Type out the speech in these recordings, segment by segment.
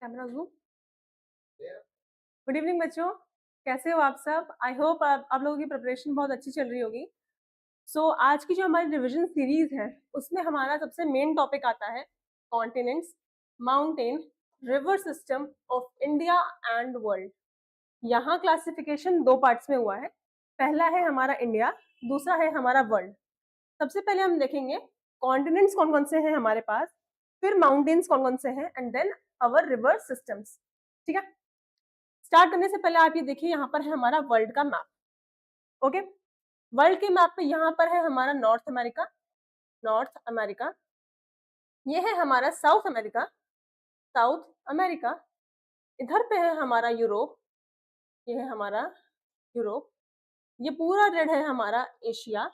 Camera zoom. Good evening बच्चों, कैसे हो आप सब? आई होप आप लोगों की प्रिपरेशन बहुत अच्छी चल रही होगी। आज की जो हमारी रिवीजन सीरीज है उसमें हमारा सबसे मेन टॉपिक आता है continents, mountain, river system of India and world. यहाँ क्लासिफिकेशन दो पार्ट्स में हुआ है। पहला है हमारा इंडिया, दूसरा है हमारा वर्ल्ड। सबसे पहले हम देखेंगे कॉन्टिनेंट्स कौन कौन से हैं हमारे पास, फिर माउंटेन्स कौन कौन से हैं, and then our river systems. ठीक है, स्टार्ट करने से पहले आप ये देखिए, यहाँ पर है हमारा वर्ल्ड का मैप। ओके, वर्ल्ड के मैप पे यहाँ पर है हमारा नॉर्थ अमेरिका, ये है हमारा साउथ अमेरिका, इधर पे है हमारा यूरोप, ये है हमारा यूरोप, ये पूरा रेड है हमारा एशिया,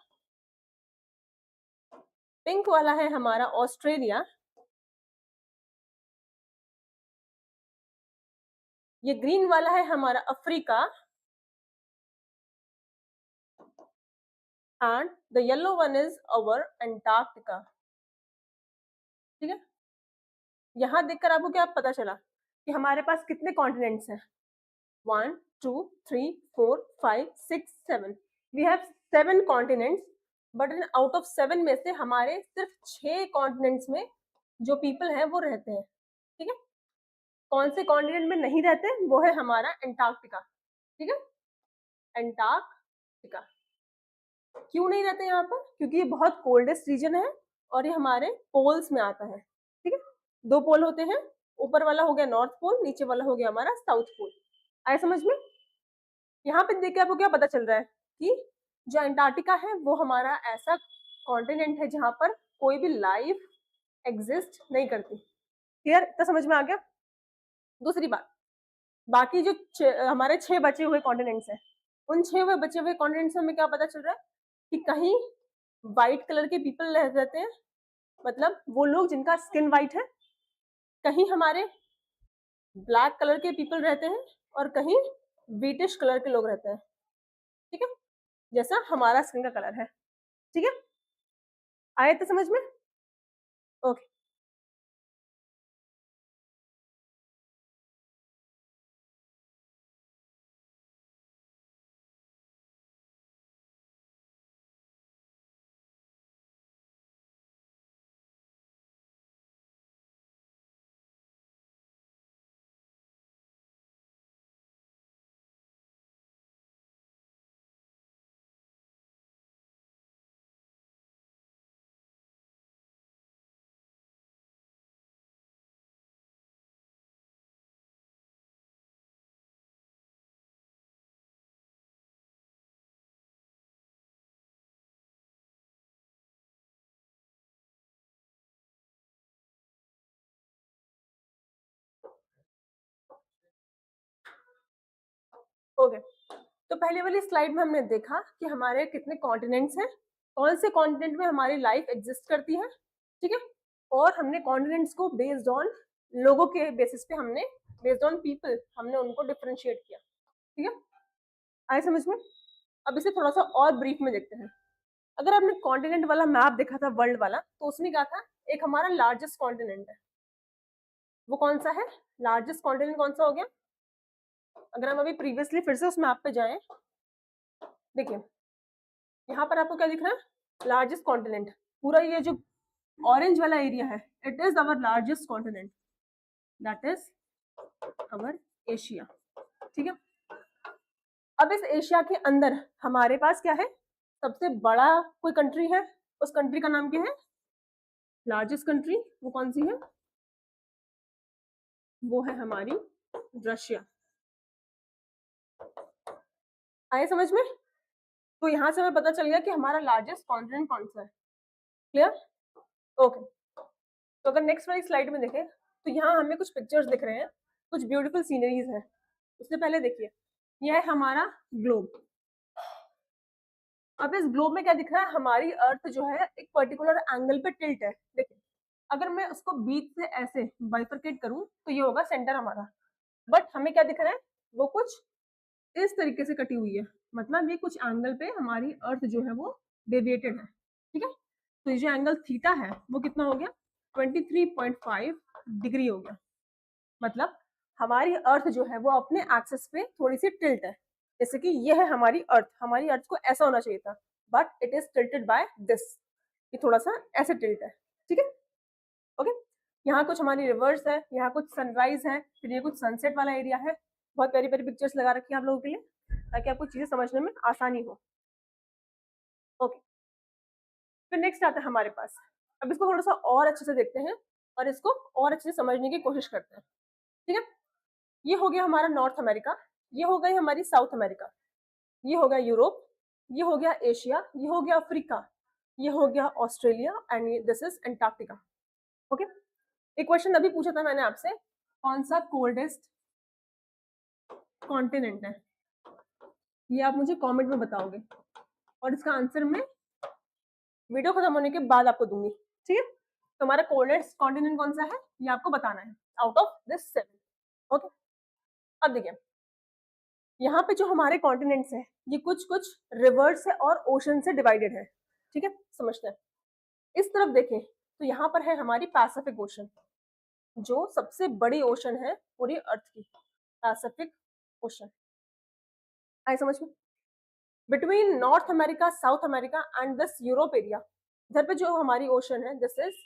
पिंक वाला है हमारा ऑस्ट्रेलिया, ये ग्रीन वाला है हमारा Africa, and the yellow one is our Antarctica. ठीक है, यहां देखकर आपको क्या पता चला कि हमारे पास कितने कॉन्टिनेंट्स हैं? 1 2 3 4 5 6 7, we have 7 continents, but in out of 7 में से हमारे सिर्फ 6 कॉन्टिनेंट्स में जो पीपल हैं वो रहते हैं। ठीक है, कौन से कॉन्टिनेंट में नहीं रहते? वो है हमारा अंटार्कटिका। ठीक है, अंटार्कटिका क्यों नहीं रहते यहाँ पर? क्योंकि ये बहुत कोल्डेस्ट रीजन है और ये हमारे पोल्स में आता है। ठीक है, 2 पोल होते हैं, ऊपर वाला हो गया नॉर्थ पोल, नीचे वाला हो गया हमारा साउथ पोल। आए समझ में? यहाँ पे देख के आपको क्या पता चल रहा है कि जो अंटार्कटिका है वो हमारा ऐसा कॉन्टिनेंट है जहां पर कोई भी लाइफ एग्जिस्ट नहीं करती। क्लियर? इतना समझ में आ गया? दूसरी बात, बाकी जो हमारे 6 बचे हुए कॉन्टिनेंट्स हैं, उन 6 बचे हुए कॉन्टिनेंट्स में क्या पता चल रहा है कि कहीं व्हाइट कलर के पीपल रहते हैं, मतलब वो लोग जिनका स्किन व्हाइट है, कहीं हमारे ब्लैक कलर के पीपल रहते हैं और कहीं व्हीटिश कलर के लोग रहते हैं। ठीक है, जैसा हमारा स्किन का कलर है। ठीक है, आए तो समझ में? Okay, okay. तो पहले वाली स्लाइड में हमने देखा कि हमारे कितने कॉन्टिनेंट्स हैं, कौन से कॉन्टिनेंट में हमारी लाइफ एग्जिस्ट करती है। ठीक है, और हमने कॉन्टिनेंट्स को बेस्ड ऑन लोगों के बेसिस पे हमने, बेस्ड ऑन पीपल, हमने उनको डिफरेंशिएट किया। ठीक है, आए समझ में? अब इसे थोड़ा सा और ब्रीफ में देखते हैं। अगर आपने कॉन्टिनेंट वाला मैप देखा था वर्ल्ड वाला, तो उसमें क्या था, एक हमारा लार्जेस्ट कॉन्टिनेंट है, वो कौन सा है? लार्जेस्ट कॉन्टिनेंट कौन सा हो गया? अगर हम अभी प्रीवियसली फिर से उस मैप पे जाएं, देखिए यहाँ पर आपको क्या दिख रहा है? लार्जेस्ट कॉन्टिनेंट, पूरा ये जो ऑरेंज वाला एरिया है, it is our largest continent, that is our Asia. ठीक है, अब इस एशिया के अंदर हमारे पास क्या है? सबसे बड़ा कोई कंट्री है, उस कंट्री का नाम क्या है? लार्जेस्ट कंट्री वो कौन सी है? वो है हमारी रशिया। आए समझ में? तो यहां से हमें पता चल गया कि हमारा लार्जेस्ट कॉन्टिनेंट कौन सा है। क्लियर? ओके, तो अगर नेक्स्ट वाली स्लाइड में देखें तो यहाँ हमें कुछ पिक्चर्स दिख रहे हैं, कुछ ब्यूटीफुल सीनरीज हैं। उससे पहले देखिए, यह है हमारा ग्लोब। अब इस ग्लोब में क्या दिख रहा है? हमारी अर्थ जो है एक पर्टिकुलर एंगल पे टिल्ट है। देखिए, अगर मैं उसको बीच से ऐसे बाइफरकेट करूं तो ये होगा सेंटर हमारा, बट हमें क्या दिख रहा है? वो कुछ इस तरीके से कटी हुई है, मतलब ये कुछ एंगल पे हमारी अर्थ जो है वो डेविएटेड है। ठीक है, तो ये जो एंगल थीटा है वो कितना हो गया? 23.5 डिग्री हो गया। मतलब हमारी अर्थ जो है वो अपने एक्सिस पे थोड़ी सी टिल्ट है। जैसे कि ये है हमारी अर्थ को ऐसा होना चाहिए था, but it is tilted by this, ये थोड़ा सा ऐसे टिल्ट है, ठीक है। ओके, यहाँ कुछ हमारी रिवर्स है, यहाँ कुछ सनराइज है, फिर ये कुछ सनसेट वाला एरिया है। बहुत प्यारी प्यारी पिक्चर्स लगा रखी है आप लोगों के लिए ताकि आपको चीजें समझने में आसानी हो। ओके, फिर नेक्स्ट आता है हमारे पास। अब इसको थोड़ा सा और अच्छे से देखते हैं और इसको और अच्छे से समझने की कोशिश करते हैं, ठीक है। ये हो गया हमारा नॉर्थ अमेरिका, ये हो गई हमारी साउथ अमेरिका, ये हो गया यूरोप, ये हो गया एशिया, ये हो गया अफ्रीका, ये हो गया Australia and this is Antarctica. Okay, एक क्वेश्चन अभी पूछा था मैंने आपसे, कौन सा कोल्डेस्ट कॉन्टिनेंट है, ये आप मुझे कमेंट में बताओगे और इसका आंसर मैं वीडियो खत्म होने के बाद आपको दूंगी, ठीक है। तो हमारा कोल्डेस्ट कॉन्टिनेंट कौन सा है ये आपको बताना है आउट ऑफ दिस 7। ओके, अब देखिए यहाँ पे जो हमारे कॉन्टिनेंट्स हैं ये कुछ कुछ रिवर्स है और ओशन से डिवाइडेड है, ठीक है, समझते हैं। इस तरफ देखें तो यहाँ पर है हमारी पैसिफिक ओशन, जो सबसे बड़ी ओशन है पूरी अर्थ की, पैसिफिक ओशन। आए समझ में? Between north America, South America and this Europe area, इधर पे जो हमारी ओशन है दिस इज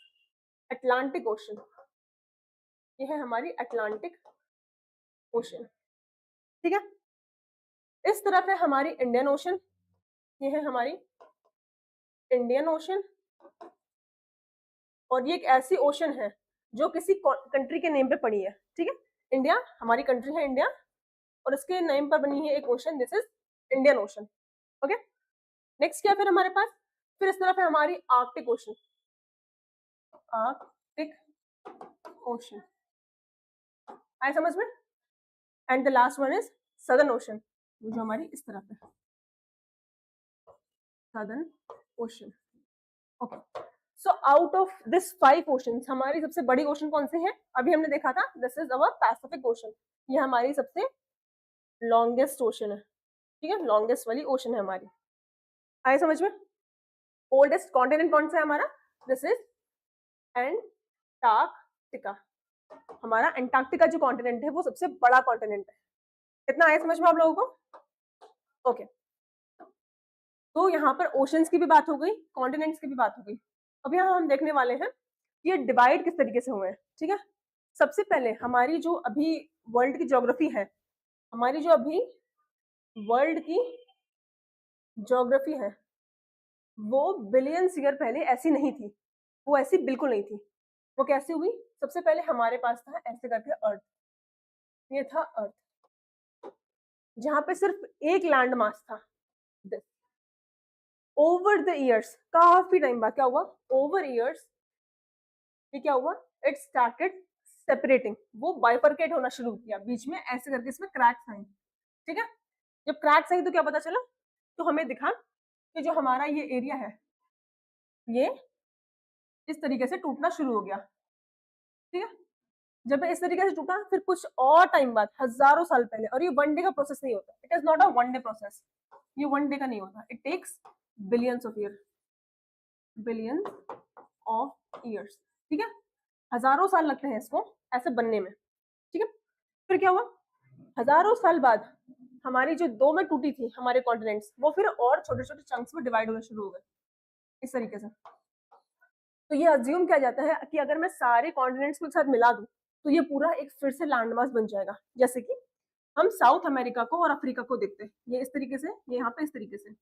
अटलांटिक ओशन, ये है हमारी अटलांटिक ओशन, ठीक है। इस तरफ है हमारी इंडियन ओशन, ये है हमारी इंडियन ओशन, और ये एक ऐसी ओशन है जो किसी कंट्री के नेम पे पड़ी है, ठीक है। इंडिया हमारी कंट्री है इंडिया, और उसके नेम पर बनी है एक ocean, this is Indian ocean. Okay, next क्या फिर हमारे पास, फिर इस तरफ है हमारी आर्कटिक ओशन, आर्कटिक ओशन, आए समझ में? And the last one is southern ocean, जो हमारी इस तरफ है, southern ocean. Okay, so out of this 5 ocean हमारी सबसे बड़ी ओशन कौन सी है? अभी हमने देखा था this is our Pacific ocean, ये हमारी सबसे लॉन्गेस्ट ओशन है, ठीक है, लॉन्गेस्ट वाली ओशन है हमारी। आए समझ में? ओल्डेस्ट कॉन्टिनेंट कौन सा है हमारा? दिस इज एंटार्क्टिका, हमारा एंटार्क्टिका जो कॉन्टिनेंट है वो सबसे बड़ा कॉन्टिनेंट है। इतना आया समझ में आप लोगों को? ओके, तो यहाँ पर ओशंस की भी बात हो गई, कॉन्टिनेंट्स की भी बात हो गई। अब यहाँ हम देखने वाले हैं ये डिवाइड किस तरीके से हुए हैं, ठीक है। सबसे पहले हमारी जो अभी वर्ल्ड की ज्योग्राफी है, हमारी जो अभी वर्ल्ड की ज्योग्राफी है वो बिलियंस ईयर पहले ऐसी नहीं थी, वो ऐसी बिल्कुल नहीं थी। वो कैसे हुई? सबसे पहले हमारे पास था ऐसे करके अर्थ, ये था अर्थ, जहां पे सिर्फ एक लैंड मास था। ओवर द ईयर्स, काफी टाइम बाद क्या हुआ? ओवर ईयर्स ये क्या हुआ? इट स्टार्टेड सेपरेटिंग, वो बाइफरकेट होना शुरू किया, बीच में ऐसे करके इसमें क्रैक्स आई, ठीक है। जब क्रैक्स आई तो क्या पता चला? तो हमें दिखा कि जो हमारा ये एरिया है ये इस तरीके से टूटना शुरू हो गया, ठीक है। जब इस तरीके से टूटा फिर कुछ और टाइम बाद, हजारों साल पहले, और ये वन डे का प्रोसेस नहीं होता, it is not a one day process, ये वन डे का नहीं होता, it takes billions of year, billions of years, ठीक है। हजारों साल लगते हैं इसको ऐसे बनने में, ठीक है। फिर क्या हुआ? हजारों साल बाद हमारी जो दो में टूटी थी हमारे कॉन्टिनेंट्स, वो फिर और छोटे छोटे चंक्स में डिवाइड होने शुरू हो गए इस तरीके से। तो ये अज्यूम किया जाता है कि अगर मैं सारे कॉन्टिनेंट्स को एक साथ मिला दूं तो ये पूरा एक फिर से लैंडमास बन जाएगा। जैसे कि हम साउथ अमेरिका को और अफ्रीका को देखते हैं, ये इस तरीके से, ये यहाँ पे इस तरीके से,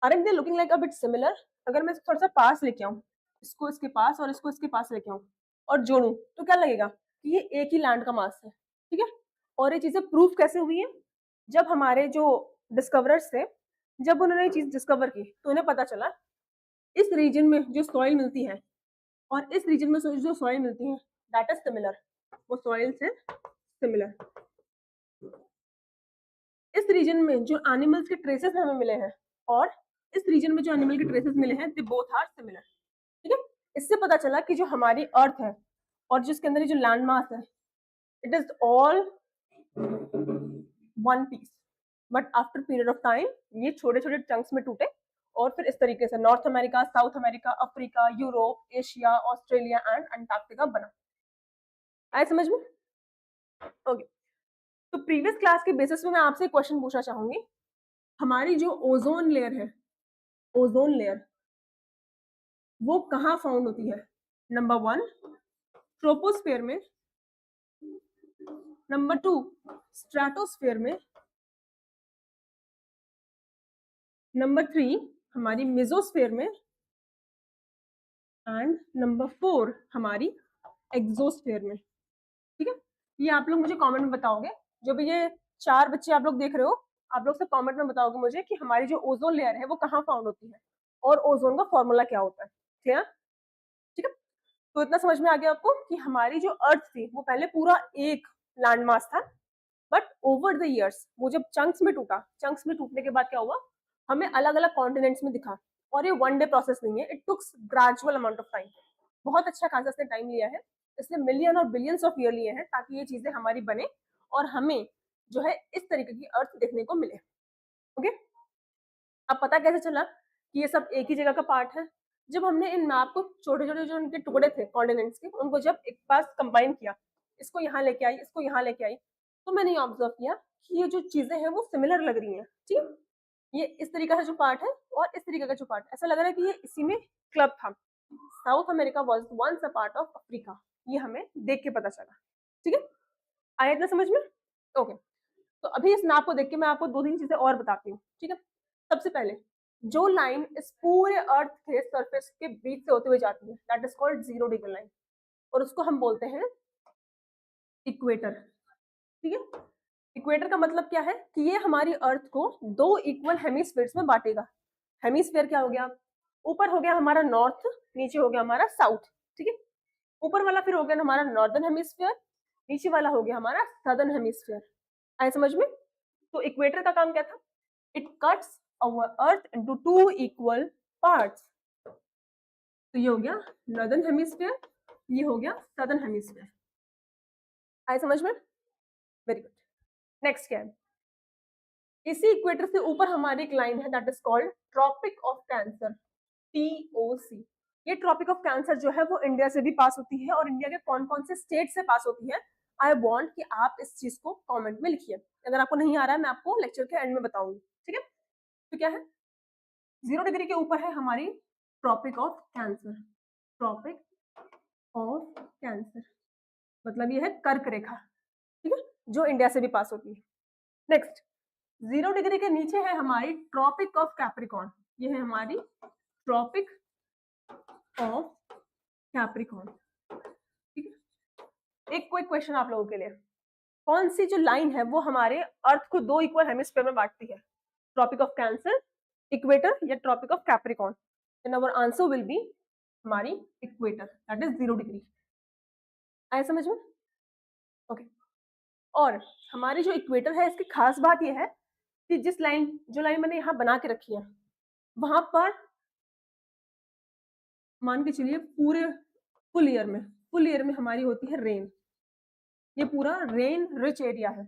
aren't they looking like a bit similar? अगर मैं थोड़ा सा पास लेके आऊं, इसको इसके पास और इसको इसके पास लेके आऊं और जोड़ूं, तो क्या लगेगा कि ये एक ही लैंड का मास है, ठीक है। और ये चीजें प्रूफ कैसे हुई है? जब हमारे जो डिस्कवरर्स थे, जब उन्होंने ये चीज डिस्कवर की तो उन्हें पता चला इस रीजन में जो सॉइल मिलती है और इस रीजन में जो सॉइल मिलती है दैट इज सिमिलर, वो सॉइल से सिमिलर। इस रीजन में जो एनिमल्स के ट्रेसेस हमें मिले हैं और इस रीजन में जो एनिमल के ट्रेसेस मिले हैं दे बोथ आर सिमिलर, ठीक है। इससे पता चला कि जो हमारी अर्थ है और जिसके अंदर जो लैंड मास है it is all one piece, but after period of time ये छोटे छोटे चंक्स में टूटे और फिर इस तरीके से north America, South America, Africa, Europe, Asia, Australia and Antarctica बना। आए समझ में? ओके, तो प्रीवियस क्लास के बेसिस पे मैं आपसे क्वेश्चन पूछना चाहूंगी, हमारी जो ओजोन लेयर है, ओजोन लेयर वो कहाँ फाउंड होती है? नंबर 1 ट्रोपोस्फेयर में, नंबर 2 स्ट्रेटोस्फेयर में, नंबर 3 हमारी मेसोस्फेयर में, एंड नंबर 4 हमारी एक्सोस्फेयर में। ठीक है, ये आप लोग मुझे कमेंट में बताओगे, जो भी ये 4 बच्चे आप लोग देख रहे हो, आप लोग सब कमेंट में बताओगे मुझे कि हमारी जो ओजोन लेयर है वो कहाँ फाउंड होती है और ओजोन का फॉर्मूला क्या होता है। क्लियर? ठीक है, तो इतना समझ में आ गया आपको कि हमारी जो अर्थ थी वो पहले पूरा एक लैंड मास था, बट ओवर द इयर्स वो जब चंक्स में टूटा, चंक्स में टूटने के बाद क्या हुआ, हमें अलग अलग कॉन्टिनेंट्स में दिखा। और ये वन डे प्रोसेस नहीं है, it takes gradual amount of time. बहुत अच्छा खासा इसने टाइम लिया है, इसने मिलियन और बिलियंस ऑफ ईयर लिए हैं ताकि ये चीजें हमारी बने और हमें जो है इस तरीके की अर्थ देखने को मिले। ओके, अब पता कैसे चला कि ये सब एक ही जगह का पार्ट है? जब हमने इन मैप को छोटे छोटे जो उनके टुकड़े थे कॉन्टिनेंट्स के, उनको जब एक पास कंबाइन किया, इसको यहाँ लेके आई, इसको यहाँ लेके आई, तो मैंने ये ऑब्जर्व किया कि ये जो चीजें हैं वो सिमिलर लग रही हैं। ठीक, ये इस तरीके का जो पार्ट है और इस तरीके का जो पार्ट, ऐसा लग रहा है कि ये इसी में क्लब था। South America was once a part of Africa, ये हमें देख के पता चला। ठीक है, आया इतना समझ में? ओके, तो अभी इस मैप को देख के मैं आपको 2-3 चीजें और बताती हूँ। ठीक है, सबसे पहले जो लाइन इस पूरे अर्थ के सरफेस के बीच से होते हुए जाती है, that is called 0 degree line, और उसको हम बोलते हैं इक्वेटर। ठीक है, इक्वेटर का मतलब क्या है कि ये हमारी अर्थ को 2 इक्वल हेमिस्फीयर्स में बांटेगा। हेमिस्फीयर क्या हो गया? ऊपर हो गया हमारा नॉर्थ, नीचे हो गया हमारा साउथ। ठीक है, ऊपर वाला फिर हो गया हमारा नॉर्दर्न हेमिस्फीयर, नीचे वाला हो गया हमारा सदर्न हेमिस्फीयर। आए समझ में? तो इक्वेटर का काम क्या था? It cuts our earth into 2 equal parts. तो ये हो गया नॉर्दर्न हेमिस्फीयर, ये हो गया सदर्न हेमिस्फीयर। आए समझ में? Very good. नेक्स्ट क्या है? इसी इक्वेटर से ऊपर हमारी एक लाइन है that is called Tropic of Cancer, TOC। ये ट्रॉपिक ऑफ कैंसर जो है वो इंडिया से भी पास होती है, और इंडिया के कौन कौन से स्टेट से पास होती है, आई वांट कि आप इस चीज को कमेंट में लिखिए। अगर आपको नहीं आ रहा है मैं आपको लेक्चर के एंड में बताऊंगी। ठीक है, तो क्या है? 0 डिग्री के ऊपर है हमारी Tropic of Cancer, Tropic of Cancer मतलब ये है कर्क रेखा। ठीक है, जो इंडिया से भी पास होती है। नेक्स्ट, 0 डिग्री के नीचे है हमारी ट्रॉपिक ऑफ कैप्रिकॉन, ये है हमारी ट्रॉपिक ऑफ कैप्रिकॉन। ठीक है, एक क्विक क्वेश्चन आप लोगों के लिए, कौन सी जो लाइन है वो हमारे अर्थ को 2 इक्वल हेमिस्फीयर में बांटती है? ट्रॉपिक ऑफ कैंसर, इक्वेटर या Tropic of Capricorn? Then our answer will be हमारी इक्वेटर, दैट इज 0 डिग्री। आया समझ में? ओके, और हमारी जो इक्वेटर है इसकी खास बात यह है कि जो लाइन मैंने यहाँ बना के रखी है, वहां पर मान के चलिए पूरे फुल ईयर में हमारी होती है रेन। ये पूरा रेन रिच एरिया है।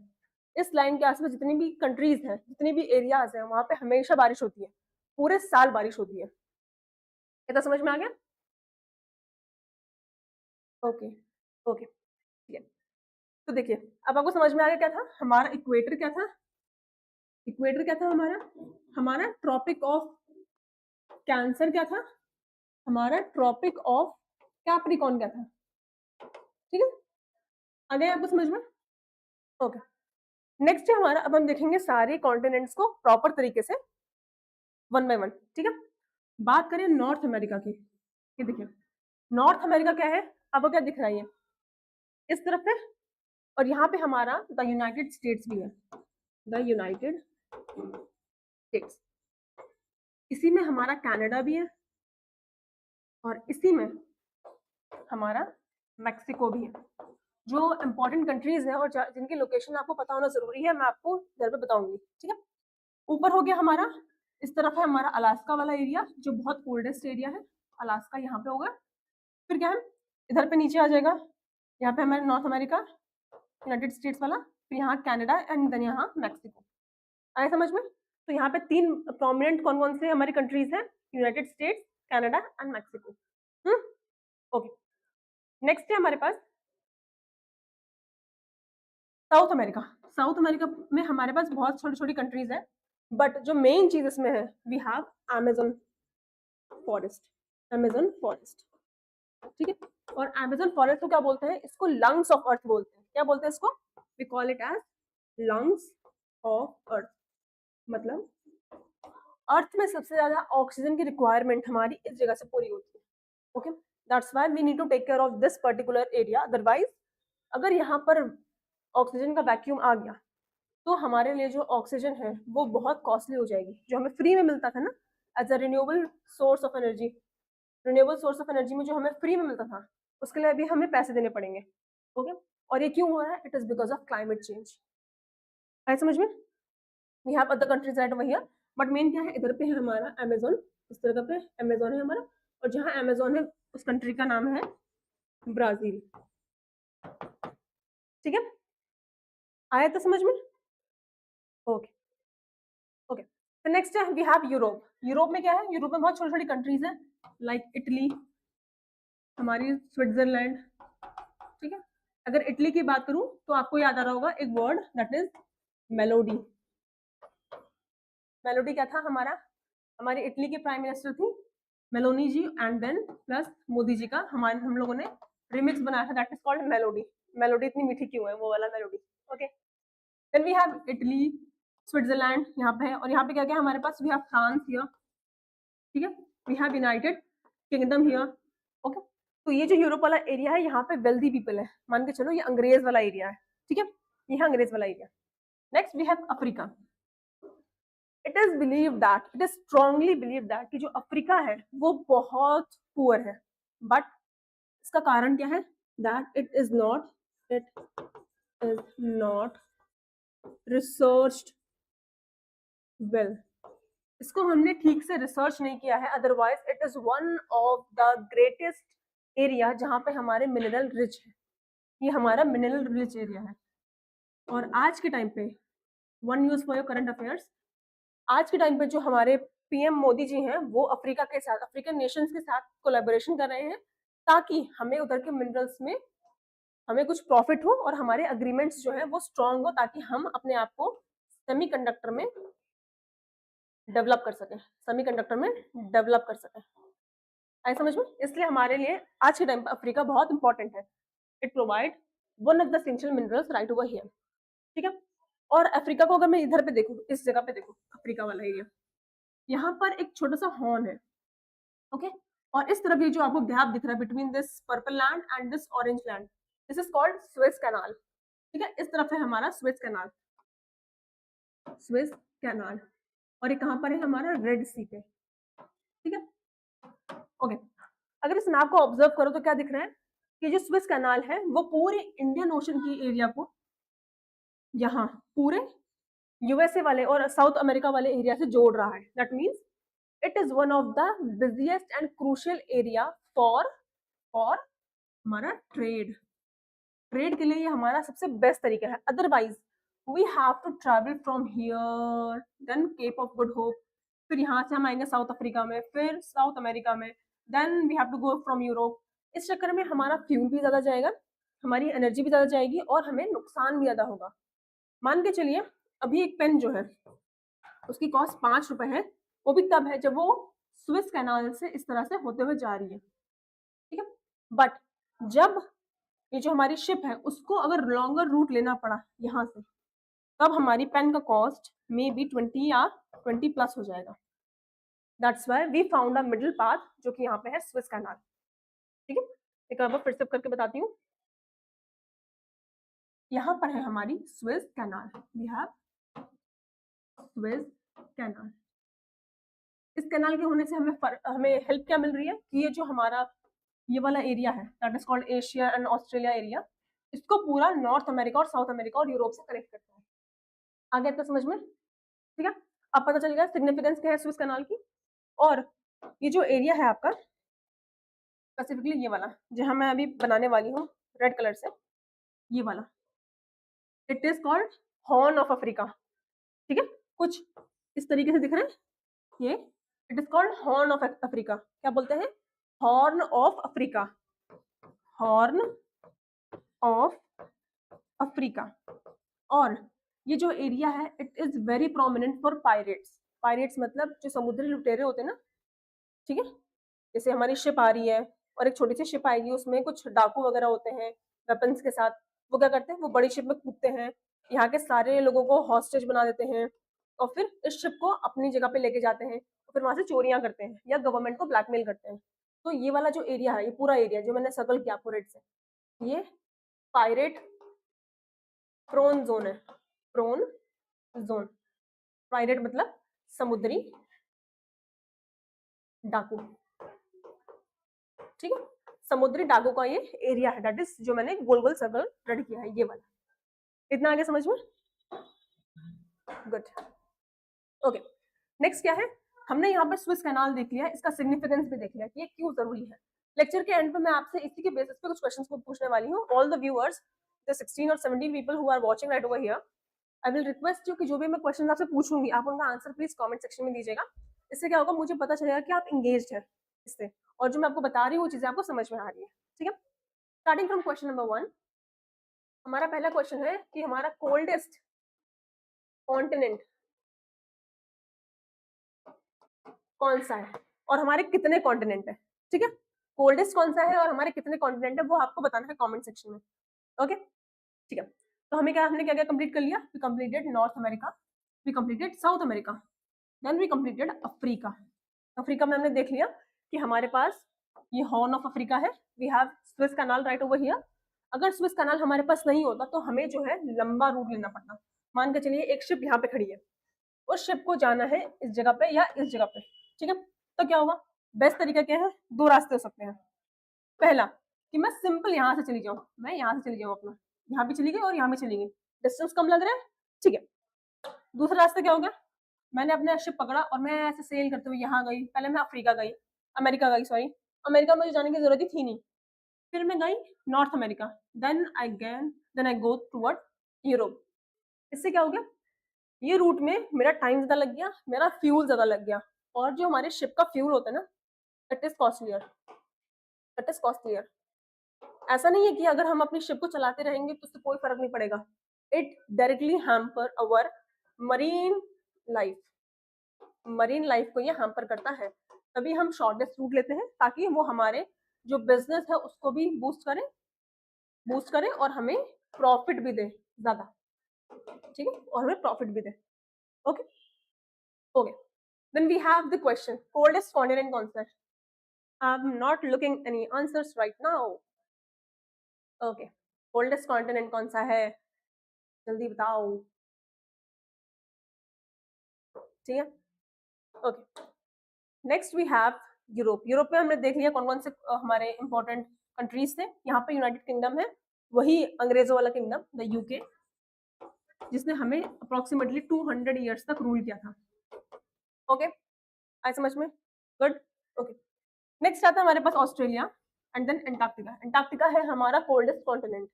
इस लाइन के आसपास जितनी भी कंट्रीज हैं, जितनी भी एरियाज हैं, वहां पे हमेशा बारिश होती है, पूरे साल बारिश होती है। इतना समझ में आ गया? ओके, ओके, ठीक है। तो देखिए, अब आपको समझ में आ गया क्या था हमारा इक्वेटर, क्या था इक्वेटर, क्या था हमारा हमारा ट्रॉपिक ऑफ कैंसर, क्या था हमारा ट्रॉपिक ऑफ कैप्रिकॉन, क्या था? ठीक है, आ गया आपको समझ में? ओके, नेक्स्ट है हमारा, अब हम देखेंगे सारे कॉन्टिनेंट्स को प्रॉपर तरीके से वन बाय वन। ठीक है, बात करें नॉर्थ अमेरिका की। ये देखिए, नॉर्थ अमेरिका क्या है, आपको क्या दिख रहा है? इस तरफ है, और यहाँ पे हमारा द यूनाइटेड स्टेट्स भी है, द यूनाइटेड स्टेट्स। इसी में हमारा कनाडा भी है, और इसी में हमारा मैक्सिको भी है। जो इंपॉर्टेंट कंट्रीज हैं और जिनकी लोकेशन आपको पता होना जरूरी है, मैं आपको इधर पे बताऊंगी। ठीक है, ऊपर हो गया हमारा, इस तरफ है हमारा अलास्का वाला एरिया, जो बहुत कोल्डेस्ट एरिया है, अलास्का यहाँ पे होगा। फिर क्या है, इधर पे नीचे आ जाएगा, यहाँ पे हमारा नॉर्थ अमेरिका, यूनाइटेड स्टेट्स वाला, फिर यहाँ कनाडा, एंड देन यहाँ मैक्सिको। आए समझ में? तो यहाँ पे 3 प्रोमिनेंट कौन कौन से हमारी कंट्रीज हैं? United states, Canada and Mexico. Okay, next है हमारे पास साउथ अमेरिका, साउथ अमेरिका में हमारे पास बहुत छोटी छोटी कंट्रीज है, बट जो मेन चीज इसमें है, we have Amazon forest, Amazon forest, ठीक है। और अमेजन फॉरेस्ट को क्या बोलते हैं, इसको लंग्स ऑफ अर्थ बोलते हैं। क्या बोलते हैं इसको, we call it as lungs of earth. मतलब अर्थ में सबसे ज्यादा ऑक्सीजन की रिक्वायरमेंट हमारी इस जगह से पूरी होती है, okay. That's why we need to take care of this particular area, otherwise अगर यहाँ पर ऑक्सीजन का वैक्यूम आ गया तो हमारे लिए जो ऑक्सीजन है वो बहुत कॉस्टली हो जाएगी। जो हमें फ्री में मिलता था ना as a renewable source of energy, renewable source of energy में जो हमें फ्री में मिलता था, उसके लिए अभी हमें पैसे देने पड़ेंगे, ओके। और ये क्यों हो रहा है, it is because of climate change. है समझ में? We have other countries right over here, but main क्या है, इधर पे है हमारा अमेजोन, इस तरह पे अमेजोन है हमारा, और जहाँ अमेजोन है उस कंट्री का नाम है ब्राजील, ठीक है। आया तो समझ में? Okay okay. तो नेक्स्ट है वी हैव यूरोप। यूरोप में क्या है, यूरोप में बहुत छोटी छोटी कंट्रीज हैं, लाइक इटली, हमारी स्विट्जरलैंड, ठीक है। अगर इटली की बात करूं तो आपको याद आ रहा होगा एक word, that is melody. Melody क्या था हमारा, हमारी इटली की प्राइम मिनिस्टर थी Meloni ji, and then plus Modi ji का हम लोगों ने रिमिक्स बनाया था, that is called melody. Melody इतनी मीठी क्यों है, वो वाला melody, okay. Then we have Italy, Switzerland यहाँ पे है, और यहाँ पे क्या क्या है हमारे पास, वी हैव फ्रांस हियर, ठीक है। We have United Kingdom here, okay. तो ये जो यूरोप वाला एरिया है, यहाँ पे वेल्दी पीपल है, मान के चलो ये अंग्रेज वाला एरिया है, ठीक है, ये अंग्रेज वाला area. Next we have Africa. It is believe that, it is strongly believe that कि जो अफ्रीका है वो बहुत पुअर है, बट इसका कारण क्या है, that it is not researched well. इसको हमने ठीक से रिसर्च नहीं किया है, otherwise it is one of the greatest area जहाँ पे हमारे मिनरल रिच है, ये हमारा मिनरल रिच एरिया है। और आज के टाइम पे, one news for your current affairs, आज के टाइम पे जो हमारे पीएम मोदी जी हैं वो अफ्रीका के साथ, अफ्रीकन नेशंस के साथ कोलैबोरेशन कर रहे हैं, ताकि हमें उधर के मिनरल्स में हमें कुछ प्रॉफिट हो और हमारे अग्रीमेंट्स जो है वो स्ट्रांग हो, ताकि हम अपने आप को सेमीकंडक्टर में डेवलप कर सकें, सेमीकंडक्टर में डेवलप कर सकें। आई समझ में? इसलिए हमारे लिए आज के टाइम पर अफ्रीका बहुत इंपॉर्टेंट है। It provide one of the essential minerals right over here, ठीक है। और अफ्रीका को अगर मैं इधर पे देखूं, इस जगह पे देखूं, अफ्रीका वाला एरिया, यहाँ पर एक छोटा सा हॉर्न है, ओके। और इस तरफ ये जो आपको गैप दिख रहा है between this purple land and this orange land, this is called Suez canal, ठीक है। इस तरफ है हमारा स्वेज कैनाल, स्वेज कैनाल, और ये कहाँ पर है हमारा, रेड सी पे, ठीक है, ओके। अगर इस मैप को ऑब्जर्व करो तो क्या दिख रहा है कि जो स्विस कैनाल है वो पूरे इंडियन ओशन की एरिया को यहाँ पूरे यूएसए वाले और साउथ अमेरिका वाले एरिया से जोड़ रहा है। That means it is one of the busiest and crucial area for हमारा ट्रेड, ट्रेड के लिए ये हमारा सबसे बेस्ट तरीका है। Otherwise we have to travel from here then Cape of Good Hope, फिर यहाँ से हम आएंगे साउथ अफ्रीका में, फिर साउथ अमेरिका में, then we have to go from Europe. इस चक्कर में हमारा फ्यूल भी ज़्यादा जाएगा, हमारी एनर्जी भी ज़्यादा जाएगी, और हमें नुकसान भी ज़्यादा होगा। मान के चलिए अभी एक पेन जो है उसकी कॉस्ट 5 रुपए है, वो भी तब है जब वो स्विस कैनाल से इस तरह से होते हुए जा रही है, ठीक है। बट जब ये जो हमारी शिप है उसको अगर लॉन्गर रूट लेना पड़ा यहाँ से, तब हमारी पेन का कॉस्ट मे बी 20 या 20 प्लस हो जाएगा। That's why we found a middle path, जो कि यहाँ पे है स्विस कैनाल, ठीक है। एक बार फिर से करके बताती हूँ, यहाँ पर है हमारी Suez canal, we have Suez canal. इस कैनाल के होने से हमें हेल्प क्या मिल रही है कि ये जो हमारा ये वाला एरिया है, that is called Asia and Australia area, इसको पूरा नॉर्थ अमेरिका और साउथ अमेरिका और यूरोप से कनेक्ट करता है। आगे आपको समझ में? ठीक है, अब पता चल गया सिग्निफिकेंस क्या है स्विस कैनाल की। और ये जो एरिया है आपका स्पेसिफिकली ये वाला जहां मैं अभी बनाने वाली हूँ रेड कलर से, ये वाला, it is called horn of Africa, ठीक है। कुछ इस तरीके से दिख रहा है ये, it is called horn of Africa. क्या बोलते हैं? Horn of Africa, horn of Africa, और ये जो एरिया है it is very prominent for pirates. Pirates मतलब जो समुद्री लुटेरे होते हैं ना, ठीक है, जैसे हमारी शिप आ रही है और एक छोटी सी शिप आएगी, उसमें कुछ डाकू वगैरह होते हैं वेपन्स के साथ, वो क्या करते हैं, वो बड़ी शिप में कूदते हैं, यहाँ के सारे लोगों को हॉस्टेज बना देते हैं और फिर इस शिप को अपनी जगह पे लेके जाते हैं और फिर वहां से चोरियां करते हैं या गवर्नमेंट को ब्लैकमेल करते हैं। तो ये वाला जो एरिया है, ये पूरा एरिया जो मैंने सर्कल किया आपको रेड से, ये पायरेट प्रोन जोन है। प्रोन जोन, पायरेट मतलब समुद्री डाकू, ठीक है, समुद्री डाकू का ये एरिया है, दैट इज जो मैंने गोल गोल सर्कल रेड किया है, ये वाला। इतना आगे समझ में? गुड। ओके, नेक्स्ट क्या है, हमने यहाँ पे स्विस कैनाल देख लिया, इसका सिग्निफिकेंस भी देख लिया कि ये क्यों जरूरी है। लेक्चर के एंड पे मैं आपसे इसी के बेसिस पे कुछ क्वेश्चंस को पूछने वाली हूँ। ऑल द व्यूअर्स, द 16 और 17 people who are watching right over here, I will request you कि जो भी मैं क्वेश्चन आपसे पूछूंगी आप उनका आंसर प्लीज कमेंट सेक्शन में दीजिएगा। इससे क्या होगा, मुझे पता चलेगा कि आप इंगेज्ड हैं इससे, और जो मैं आपको बता रही हूँ वो चीजें आपको समझ में आ रही है, ठीक है। स्टार्टिंग फ्रॉम क्वेश्चन नंबर 1, हमारा पहला क्वेश्चन है कि हमारा कोल्डेस्ट कॉन्टिनेंट कौन सा है और हमारे कितने कॉन्टिनेंट है, ठीक है। कोल्डेस्ट कौन सा है और हमारे कितने कॉन्टिनेंट है वो आपको बताना है कमेंट सेक्शन में, ओके, ठीक है। तो हमें क्या, हमने क्या क्या कंप्लीट कर लिया, we completed North America, we completed South America, then we completed Africa. Africa में हमने देख लिया कि हमारे पास ये हॉर्न ऑफ अफ्रीका है, we have Suez canal right over here. अगर स्विस कैनाल हमारे पास नहीं होता तो हमें जो है लंबा रूट लेना पड़ता। मान के चलिए एक शिप यहाँ पे खड़ी है, उस शिप को जाना है इस जगह पे या इस जगह पे, ठीक है। तो क्या होगा, बेस्ट तरीका क्या है, दो रास्ते हो सकते हैं। पहला कि मैं सिंपल यहाँ से चली जाऊँ, मैं यहाँ से चली जाऊँ अपना, यहाँ भी चली गई और यहाँ भी चली गई, डिस्टेंस कम लग रहा है, ठीक है। दूसरा रास्ता क्या होगा, मैंने अपना शिप पकड़ा और मैं ऐसे सेल करते हुए यहाँ गई, पहले मैं अफ्रीका गई, अमेरिका गई, सॉरी अमेरिका में मुझे जाने की जरूरत ही थी नहीं, फिर मैं गई North America, then I go toward Europe. इससे क्या हो गया, ये रूट में मेरा टाइम ज्यादा लग गया, मेरा फ्यूल ज्यादा लग गया, और जो हमारे शिप का फ्यूल होता है ना, it is costlier, it is costlier. ऐसा नहीं है कि अगर हम अपनी शिप को चलाते रहेंगे तो उससे कोई फर्क नहीं पड़ेगा, it directly hamper our marine life, marine life को ये हैम्पर करता है। तभी हम शॉर्टेस्ट रूट लेते हैं ताकि वो हमारे जो बिजनेस है उसको भी बूस्ट करे और हमें प्रॉफिट भी दे ज्यादा, ठीक है, और हमें प्रॉफिट भी दे, okay okay. Then we have the question, coldest continent कौन सा है? I am not looking any answers right now, okay, coldest continent कौन सा है, जल्दी बताओ, ठीक है, okay. Next we have Europe. Europe में हमने देख लिया कौन कौन से हमारे इंपॉर्टेंट कंट्रीज थे। यहाँ पे यूनाइटेड किंगडम है, वही अंग्रेजों वाला किंगडम, द यूके, जिसने हमें अप्रोक्सीमेटली 200 ईयर्स तक रूल किया था, ओके, आए समझ में, गुड, ओके। नेक्स्ट आता है हमारे पास Australia and then Antarctica. Antarctica है हमारा कोल्डेस्ट कॉन्टिनेंट।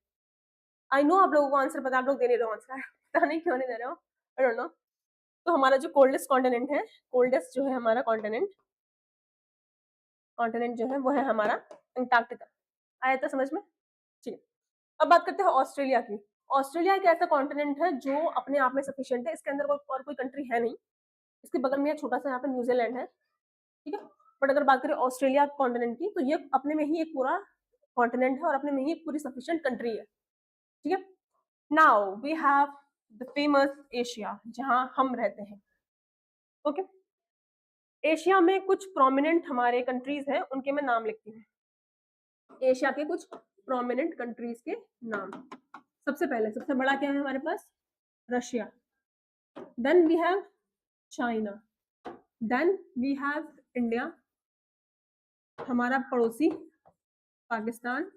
आई नो आप लोगों को आंसर पता है, आप लोग दे नहीं रहे हो आंसर, पता नहीं क्यों नहीं दे रहे हो, आई डोंट नो। तो हमारा जो कोल्डेस्ट कॉन्टिनेंट है, कोल्डेस्ट जो है हमारा कॉन्टिनेंट जो है वो है हमारा एंटार्क्टिका। आया था समझ में, ठीक है। अब बात करते हैं ऑस्ट्रेलिया की। ऑस्ट्रेलिया एक ऐसा कॉन्टिनेंट है जो अपने आप में सफिशिएंट है, इसके अंदर और कोई कंट्री है नहीं, इसके बगल में छोटा सा यहाँ पे न्यूजीलैंड है, ठीक है। बट अगर बात करें ऑस्ट्रेलिया कॉन्टिनेंट की तो ये अपने में ही एक पूरा कॉन्टिनेंट है और अपने में ही एक पूरी सफिशिएंट कंट्री है, ठीक है। Now we have the famous Asia, जहां हम रहते हैं, ओके। एशिया में कुछ प्रोमिनेंट हमारे कंट्रीज हैं, उनके मैं नाम लिखती हूँ। एशिया के कुछ प्रोमिनेंट कंट्रीज के नाम, सबसे पहले सबसे बड़ा क्या है हमारे पास, Russia, then we have China, then we have India, हमारा पड़ोसी Pakistan,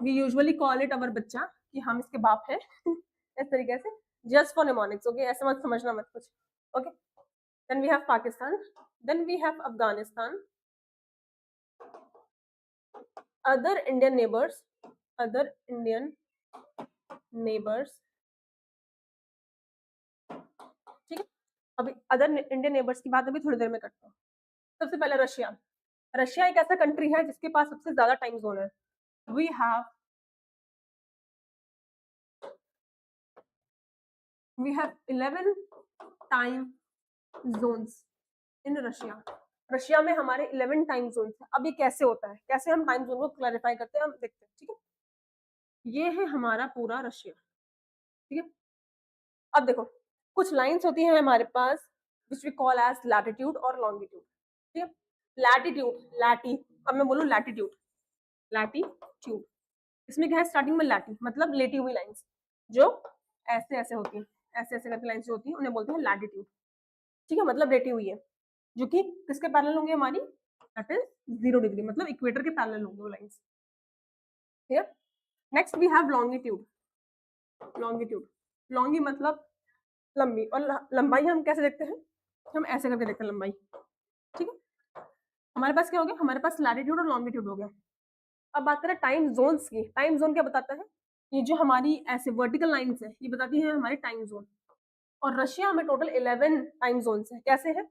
we usually call it our बच्चा कि हम इसके बाप हैं इस तरीके से, जस्ट फॉर निमोनिक्स, ओके, ऐसे मत समझना मत कुछ, okay. Then we have Pakistan, then we have Afghanistan, other Indian neighbours, other Indian neighbours, ठीक है। अभी अदर इंडियन नेबर्स की बात अभी थोड़ी देर में करता हूँ। सबसे पहले रशिया। रशिया एक ऐसा कंट्री है जिसके पास सबसे ज्यादा टाइम जोन है, we have we have 11 time zones in Russia. Russia में हमारे 11 टाइम जोन है। अब ये कैसे होता है, कैसे हम टाइम जोन को क्लैरिफाई करते हैं, हम देखते हैं। ठीक है, ये है हमारा पूरा रशिया। ठीक है, अब देखो कुछ लाइंस होती हैं हमारे पास which we call as latitude और लॉन्गिट्यूड। ठीक है, लैटिट्यूड, लैटी, अब मैं बोलूँ लैटिट्यूड, लैटिट्यूड, इसमें क्या है, स्टार्टिंग में लैटी मतलब लेटी हुई लाइंस जो ऐसे ऐसे होती हैं, ऐसे ऐसे करके लाइंस जो होती हैं उन्हें बोलते हैं लैटिट्यूड। ठीक है, मतलब लेटी हुई है, जो कि किसके पैरेलल होंगे, हमारी दैट इज 0 डिग्री, मतलब इक्वेटर के पैरेलल होंगे वो लाइंस। ठीक है, next we have longitude. Longitude, लॉन्गी मतलब लंबी, और लंबाई हम कैसे देखते हैं, हम ऐसे करके देखते हैं लंबाई। ठीक है, हमारे पास क्या हो गया, हमारे पास लैटिट्यूड और लॉन्गिट्यूड हो गया। अब बात करें टाइम जोन्स की। टाइम जोन क्या बताता है, ये जो हमारी ऐसे वर्टिकल लाइंस है ये बताती है हमारी टाइम जोन। और रशिया में टोटल 11 टाइम जोन्स है। कैसे है,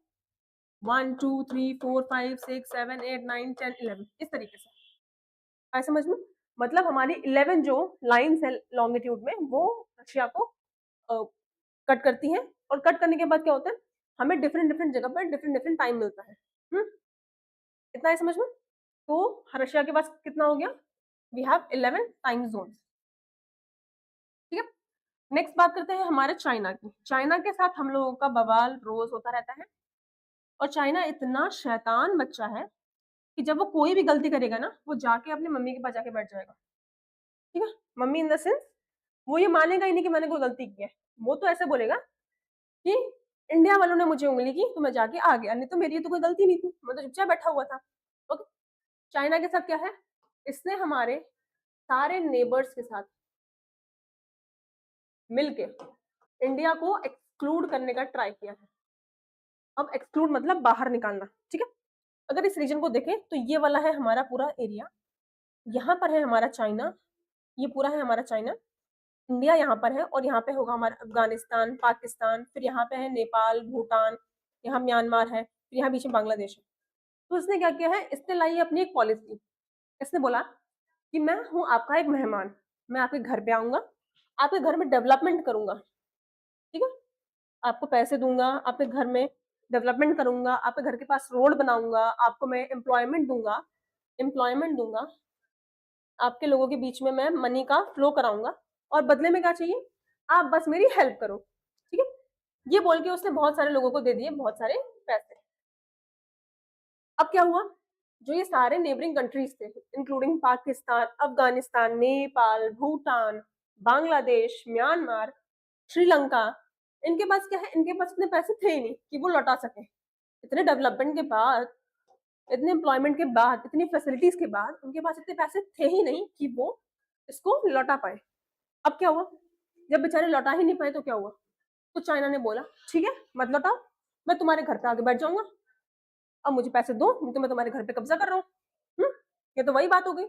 1 2 3 4 5 6 7 8 9 10 11, इस तरीके से। आए समझ में, मतलब हमारी 11 जो लाइंस है लॉन्गिट्यूड में वो रशिया को कट करती हैं। और कट करने के बाद क्या होता है, हमें डिफरेंट डिफरेंट जगह पर डिफरेंट डिफरेंट टाइम मिलता है। इतना है समझ में। तो रशिया के पास कितना हो गया, वी हैव 11 टाइम जोन। ठीक है, नेक्स्ट बात करते हैं हमारे चाइना की। चाइना के साथ हम लोगों का बवाल रोज होता रहता है। और चाइना इतना शैतान बच्चा है कि जब वो कोई भी गलती करेगा ना, वो जाके अपनी मम्मी के पास जाके बैठ जाएगा। ठीक है, मम्मी इन द सेंस वो ये मानेगा ही नहीं कि मैंने कोई गलती की है। वो तो ऐसे बोलेगा कि इंडिया वालों ने मुझे उंगली की तो मैं जाके आ गया, नहीं तो मेरी तो कोई गलती नहीं थी, मैं तो चुपचाप बैठा हुआ था। ओके, चाइना के साथ क्या है, इसने हमारे सारे नेबर्स के साथ मिलके इंडिया को एक्सक्लूड करने का ट्राई किया है। अब एक्सक्लूड मतलब बाहर निकालना। ठीक है, अगर इस रीजन को देखें तो ये वाला है हमारा पूरा एरिया, यहाँ पर है हमारा चाइना, ये पूरा है हमारा चाइना, इंडिया यहाँ पर है, और यहाँ पे होगा हमारा अफगानिस्तान, पाकिस्तान, फिर यहाँ पे है नेपाल, भूटान, यहाँ म्यांमार है, फिर यहाँ बीच में बांग्लादेश है। तो इसने क्या किया है, इसने लाई है अपनी एक पॉलिसी। इसने बोला कि मैं हूँ आपका एक मेहमान, मैं आपके घर पे आऊंगा, आपके घर में डेवलपमेंट करूंगा। ठीक है, आपको पैसे दूंगा, आपके घर में डेवलपमेंट करूंगा, आपके घर के पास रोड बनाऊंगा, आपको मैं एम्प्लॉयमेंट दूंगा, आपके लोगों के बीच में मैं मनी का फ्लो कराऊंगा, और बदले में क्या चाहिए, आप बस मेरी हेल्प करो। ठीक है, ये बोल के उसने बहुत सारे लोगों को दे दिए बहुत सारे पैसे। अब क्या हुआ, जो ये सारे नेबरिंग कंट्रीज थे इंक्लूडिंग पाकिस्तान, अफगानिस्तान, नेपाल, भूटान, बांग्लादेश, म्यांमार, श्रीलंका, इनके पास क्या है, इनके पास इतने पैसे थे ही नहीं कि वो लौटा सके। इतने डेवलपमेंट के बाद, इतने एम्प्लॉयमेंट के बाद, इतनी फैसिलिटीज के बाद उनके पास इतने पैसे थे ही नहीं कि वो इसको लौटा पाए। अब क्या हुआ, जब बेचारे लौटा ही नहीं पाए तो क्या हुआ, तो चाइना ने बोला ठीक है मत लौटाओ, मैं तुम्हारे घर पे आके बैठ जाऊंगा, अब मुझे पैसे दो, नहीं तो मैं तुम्हारे घर पे कब्जा कर रहा हूँ। ये तो वही बात हो गई,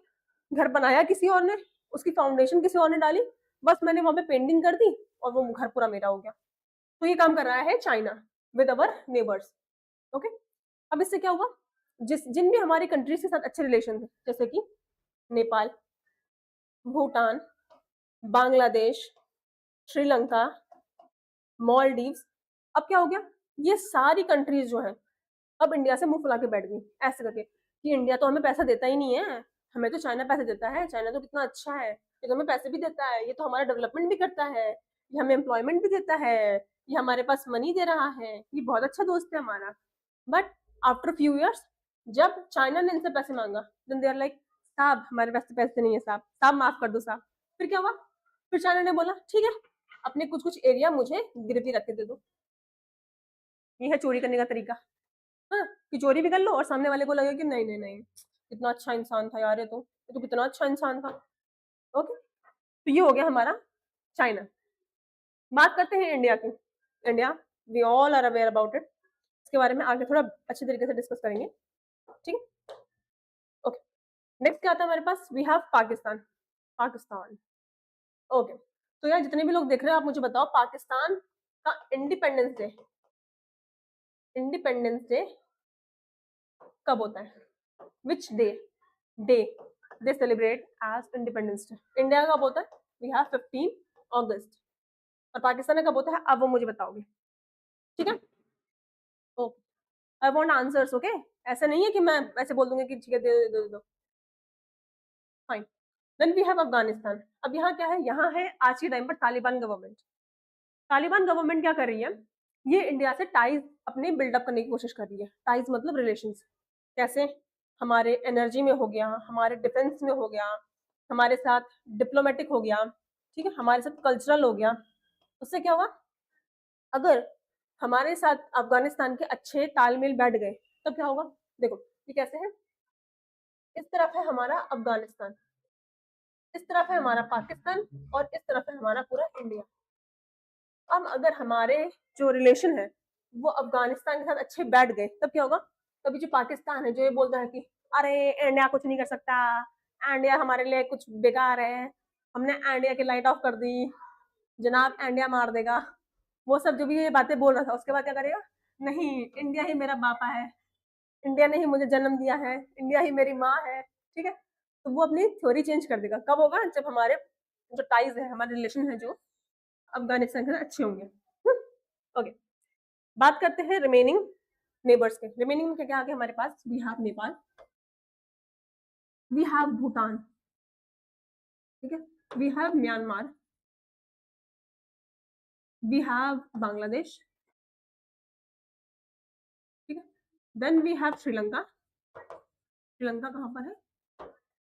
घर बनाया किसी और ने, उसकी फाउंडेशन किसी और ने डाली, बस मैंने वहां पे पेंटिंग कर दी और वो घर पूरा मेरा हो गया। तो ये काम कर रहा है China with our neighbours. Okay, अब इससे क्या हुआ, जिन भी हमारी कंट्रीज के साथ अच्छे रिलेशन थे, जैसे कि नेपाल, भूटान, बांग्लादेश, श्रीलंका, मॉलडीव्स, अब क्या हो गया, ये सारी कंट्रीज जो है अब इंडिया से मुंह फुला के बैठ गई ऐसे करके कि इंडिया तो हमें पैसा देता ही नहीं है, हमें तो चाइना पैसे देता है, चाइना तो कितना अच्छा है, ये तो हमें पैसे भी देता है, ये तो हमारा डेवलपमेंट भी करता है, ये हमें एम्प्लॉयमेंट भी देता है, ये हमारे पास मनी दे रहा है, ये बहुत अच्छा दोस्त है हमारा। बट आफ्टर फ्यू ईयर्स जब चाइना ने इनसे पैसे मांगा, देन दे आर लाइक साहब हमारे पास तो पैसे नहीं है, साहब साहब माफ कर दो साहब। फिर क्या हुआ, फिर चाइना ने बोला ठीक है अपने कुछ कुछ एरिया मुझे गिरवी रख के दे दो। ये है चोरी करने का तरीका। हाँ, कि चोरी भी कर लो और सामने वाले को लगे कि नहीं नहीं नहीं, कितना अच्छा इंसान था यार, ये तो कितना अच्छा इंसान था। ओके, तो ये हो गया हमारा चाइना। बात करते हैं इंडिया की। India, we all are aware about it, इसके बारे में आगे थोड़ा अच्छे तरीके से डिस्कस करेंगे। ठीक है, ओके, नेक्स्ट क्या आता है हमारे पास, we have Pakistan. Pakistan, okay, तो यार जितने भी लोग देख रहे हैं आप मुझे बताओ पाकिस्तान का इंडिपेंडेंस डे कब होता है, which day they celebrate as independence day. India का कब होता है, वी हैव 15 अगस्त। और पाकिस्तान में कब होता है, अब वो मुझे बताओगे, ठीक है? Okay, I want answers, okay? ऐसा नहीं है कि मैं ऐसे बोल दूंगी कि ठीक है, दे दो दे दो। Fine. Then we have Afghanistan. अब यहाँ क्या है, यहाँ है आज के टाइम पर तालिबान गवर्नमेंट। तालिबान गवर्नमेंट क्या कर रही है, ये इंडिया से टाइज अपने बिल्डअप करने की कोशिश कर रही है। टाइज मतलब रिलेशंस। कैसे? हमारे एनर्जी में हो गया, हमारे डिफेंस में हो गया, हमारे साथ डिप्लोमेटिक हो गया, ठीक है, हमारे साथ कल्चरल हो गया। उससे क्या होगा, अगर हमारे साथ अफगानिस्तान के अच्छे तालमेल बैठ गए तब क्या होगा। देखो ये कैसे है, इस तरफ है हमारा अफगानिस्तान, इस तरफ है हमारा पाकिस्तान, और इस तरफ है हमारा पूरा इंडिया। अब अगर हमारे जो रिलेशन है वो अफगानिस्तान के साथ अच्छे बैठ गए तब क्या होगा। तभी जो पाकिस्तान है जो ये बोलता है कि अरे इंडिया कुछ नहीं कर सकता, इंडिया हमारे लिए कुछ बेकार है, हमने इंडिया की लाइट ऑफ कर दी, जनाब इंडिया मार देगा, वो सब जो भी ये बातें बोल रहा था, उसके बाद क्या करेगा, नहीं इंडिया ही मेरा बापा है, इंडिया ने ही मुझे जन्म दिया है, इंडिया ही मेरी माँ है, ठीक है। तो वो अपनी थ्योरी चेंज कर देगा। कब होगा, जब हमारे जो टाइज है, हमारे रिलेशन है जो अफगानिस्तान के साथ अच्छे होंगे। ओके, बात करते हैं रिमेनिंग नेबर्स के। रिमेनिंग में क्या क्या आ गया हमारे पास, we have Nepal, we have Bhutan, ठीक है, we have Myanmar, we have Bangladesh, ठीक है, then we have Sri Lanka. Sri Lanka कहाँ पर है,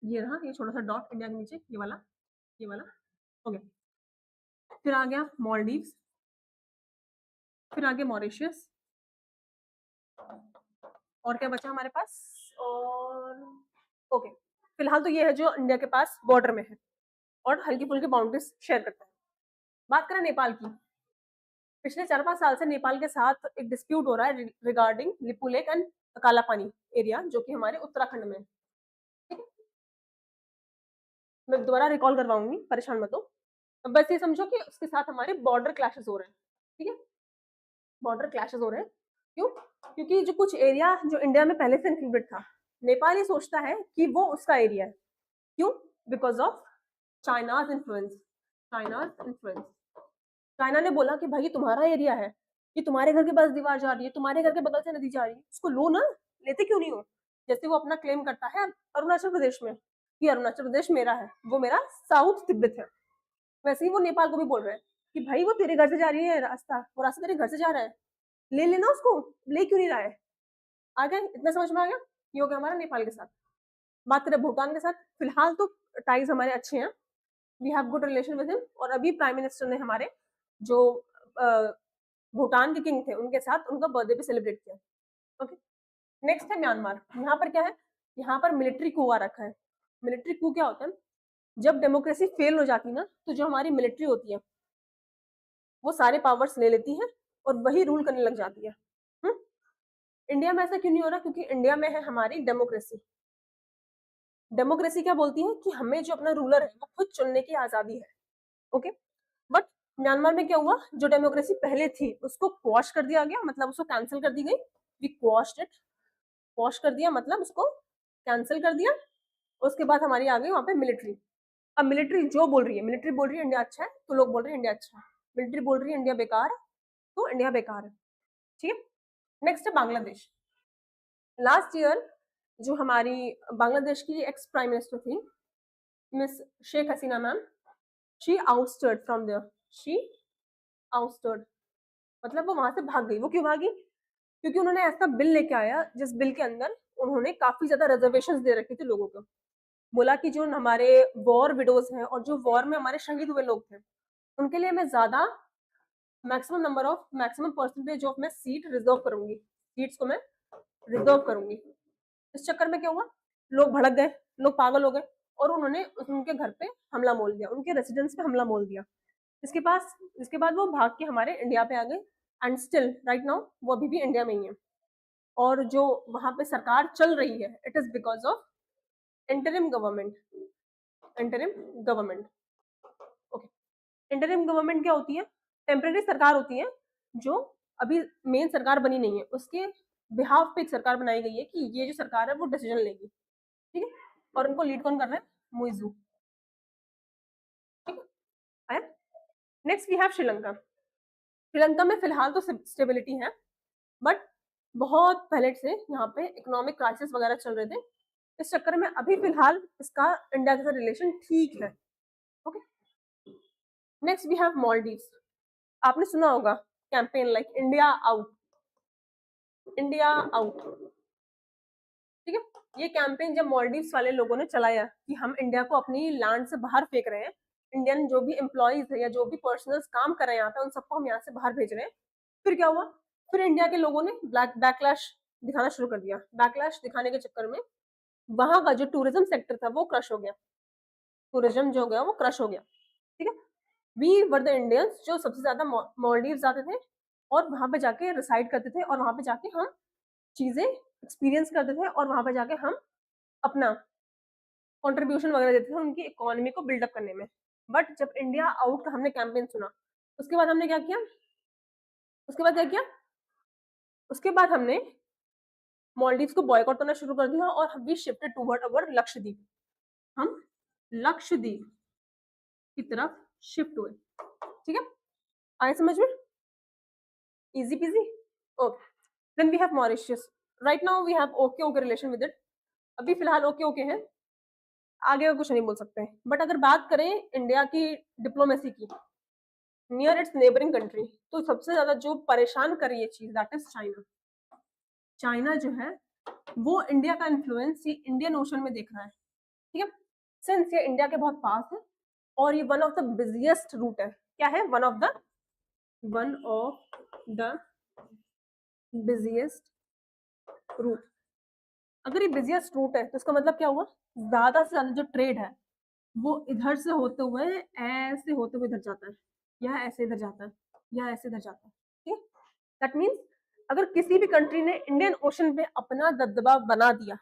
ये रहा, ये छोटा सा डॉट इंडिया के नीचे, ये वाला, ये वाला, ओके। फिर आ गया मॉलडीव्स, फिर आ गया मॉरिशियस, और क्या बचा हमारे पास, और ओके, फिलहाल तो ये है जो इंडिया के पास बॉर्डर में है और हल्की फुल्की बाउंड्रीज शेयर करता है। बात करें नेपाल की, पिछले 4-5 साल से नेपाल के साथ एक डिस्प्यूट हो रहा है रिगार्डिंग लिपू लेक एंड काला पानी एरिया, जो कि हमारे उत्तराखंड में है, ठीक है। मैं दोबारा रिकॉल करवाऊंगी, परेशान मत हो। बस ये समझो कि उसके साथ हमारे बॉर्डर क्लैशेस हो रहे हैं, ठीक है, बॉर्डर क्लैशेस हो रहे हैं। क्यों? क्योंकि जो कुछ एरिया जो इंडिया में पहले से इंक्लूडेड था, नेपाल ये सोचता है कि वो उसका एरिया है। क्यों? Because of China's influence. China's influence, China ने बोला कि भाई ये तुम्हारा एरिया है, ये तुम्हारे घर के पास दीवार जा रही है, तुम्हारे घर के बगल से नदी जा रही है, उसको लो ना, लेते क्यों नहीं हो। जैसे वो अपना क्लेम करता है अरुणाचल प्रदेश में कि अरुणाचल प्रदेश मेरा है, वो मेरा साउथ तिब्बत है, वैसे ही वो नेपाल को भी बोल रहे हैं कि भाई वो तेरे घर से जा रही है रास्ता, वो रास्ता तेरे घर से जा रहा है, ले लेना उसको, ले क्यों नहीं रहा है। आ गया, इतना समझ में आ गया। ये हो गया हमारा नेपाल के साथ। बात करें भूटान के साथ, फिलहाल तो टाइज हमारे अच्छे हैं, we have good relation with him, और अभी प्राइम मिनिस्टर ने हमारे जो भूटान के किंग थे उनके साथ उनका बर्थडे भी सेलिब्रेट किया। ओके, नेक्स्ट है म्यांमार। यहाँ पर क्या है, यहाँ पर मिलिट्री कू आ रखा है। मिलिट्री कू क्या होता है, जब डेमोक्रेसी फेल हो जाती है ना, तो जो हमारी मिलिट्री होती है वो सारे पावर्स ले लेती है और वही रूल करने लग जाती है। इंडिया में ऐसा क्यों नहीं हो रहा, क्योंकि इंडिया में है हमारी डेमोक्रेसी। डेमोक्रेसी क्या बोलती है कि हमें जो अपना रूलर है वो खुद चुनने की आजादी है, ओके। बट म्यांमार में क्या हुआ, जो डेमोक्रेसी पहले थी उसको क्वॉश कर दिया गया, मतलब उसको कैंसिल कर दी गई। वी क्वॉश्ड इट, क्वॉश कर दिया मतलब उसको कैंसिल कर दिया। उसके बाद हमारी आ गई वहां पे मिलिट्री। अब मिलिट्री जो बोल रही है, मिलिट्री बोल रही है इंडिया अच्छा है तो लोग बोल रहे हैं इंडिया अच्छा है, मिलिट्री बोल रही है इंडिया बेकार है तो इंडिया बेकार है, ठीक है। नेक्स्ट है बांग्लादेश। लास्ट ईयर जो हमारी बांग्लादेश की एक्स प्राइम मिनिस्टर थी miss Sheikh Hasina ma'am, she आउटस्टर्ड from there, she आउटस्टर्ड मतलब वो वहां से भाग गई। वो क्यों भागी, क्योंकि उन्होंने ऐसा बिल लेके आया जिस बिल के अंदर उन्होंने काफी ज्यादा रिजर्वेशंस दे रखी थी लोगों को। बोला कि जो हमारे वॉर विडोज हैं और जो वॉर में हमारे शहीद हुए लोग थे उनके लिए मैं ज्यादा मैक्सिमम परसेंटेज ऑफ मैं सीट रिजर्व करूंगी, सीट्स को मैं रिजर्व करूंगी। इस चक्कर में क्या हुआ, लोग भड़क गए, लोग पागल हो गए और उन्होंने उनके घर पे हमला मोल दिया, उनके रेसिडेंस पे हमला मोल दिया। इसके बाद वो भाग के हमारे इंडिया पे आ गए एंड स्टिल राइट नाउ वो अभी भी इंडिया में ही है। और जो वहां पे सरकार चल रही है it is because of interim government. Interim government, okay. Interim government क्या होती है, टेम्परेरी सरकार होती है जो अभी मेन सरकार बनी नहीं है, उसके बिहाफ पे एक सरकार बनाई गई है कि ये जो सरकार है वो डिसीजन लेगी, ठीक है। और उनको लीड कौन कर रहा है, मुइजू, ठीक है। Next we have Sri Lanka. Sri Lanka में फिलहाल तो स्टेबिलिटी है, बट बहुत पहले से यहाँ पे इकोनॉमिक क्राइसिस वगैरह चल रहे थे, इस चक्कर में अभी फिलहाल इसका इंडिया के साथ रिलेशन ठीक है। Okay, next we have Maldives. आपने सुना होगा campaign like India out, India out, ठीक है। ये कैंपेन जब मालदीव्स वाले लोगों ने चलाया कि हम इंडिया को अपनी लैंड से बाहर फेंक रहे हैं, इंडियन जो भी एम्प्लॉइज है या जो भी पर्सनल्स काम कर रहे हैं यहाँ पे, उन सबको हम यहाँ से बाहर भेज रहे हैं, फिर क्या हुआ, फिर इंडिया के लोगों ने बैकलैश दिखाना शुरू कर दिया। बैकलैश दिखाने के चक्कर में वहां का जो टूरिज्म सेक्टर था वो क्रश हो गया, टूरिज्म जो हो गया वो क्रश हो गया, ठीक है। वी वर द इंडियंस जो सबसे ज्यादा मालदीव्स जाते थे और वहां पे जाके रिसाइड करते थे और वहां पे जाके हम चीजें एक्सपीरियंस करते थे और वहां पे जाके हम अपना कंट्रीब्यूशन वगैरह देते थे उनकी इकोनॉमी को बिल्डअप करने में। बट जब इंडिया आउट का हमने कैंपेन सुना, उसके बाद हमने क्या किया, उसके बाद क्या किया, उसके बाद हमने मालदीव्स को बॉयकॉट करना शुरू कर दिया और वी शिफ्टेड टुवर्ड अवर लक्षद्वीप। हम लक्षद्वीप की तरफ शिफ्ट हुए, ठीक है। आए समझ में, easy peasy. Okay, then we have Mauritius. Right now we have okay okay relation with it, अभी फिलहाल ओके ओके है, आगे का कुछ नहीं बोल सकते। बट अगर बात करें इंडिया की डिप्लोमेसी की नियर इट्स नेबरिंग कंट्री, तो सबसे ज्यादा जो परेशान कर रही है चीज दैट इज चाइना। चाइना जो है वो इंडिया का इन्फ्लुएंस ये इंडियन ओशन में देख रहा है, ठीक है। सिंस ये इंडिया के बहुत पास है और ये one of the busiest route है, क्या है, one of the busiest route. अगर ये बिजिएस्ट रूट है तो इसका मतलब क्या हुआ, ज्यादा से ज्यादा जो ट्रेड है वो इधर से होते हुए ऐसे होते हुए इधर जाता है, या ऐसे इधर जाता है, या ऐसे इधर जाता है, ठीक है। दैट मीन्स अगर किसी भी कंट्री ने इंडियन ओशन में अपना दबदबा बना दिया,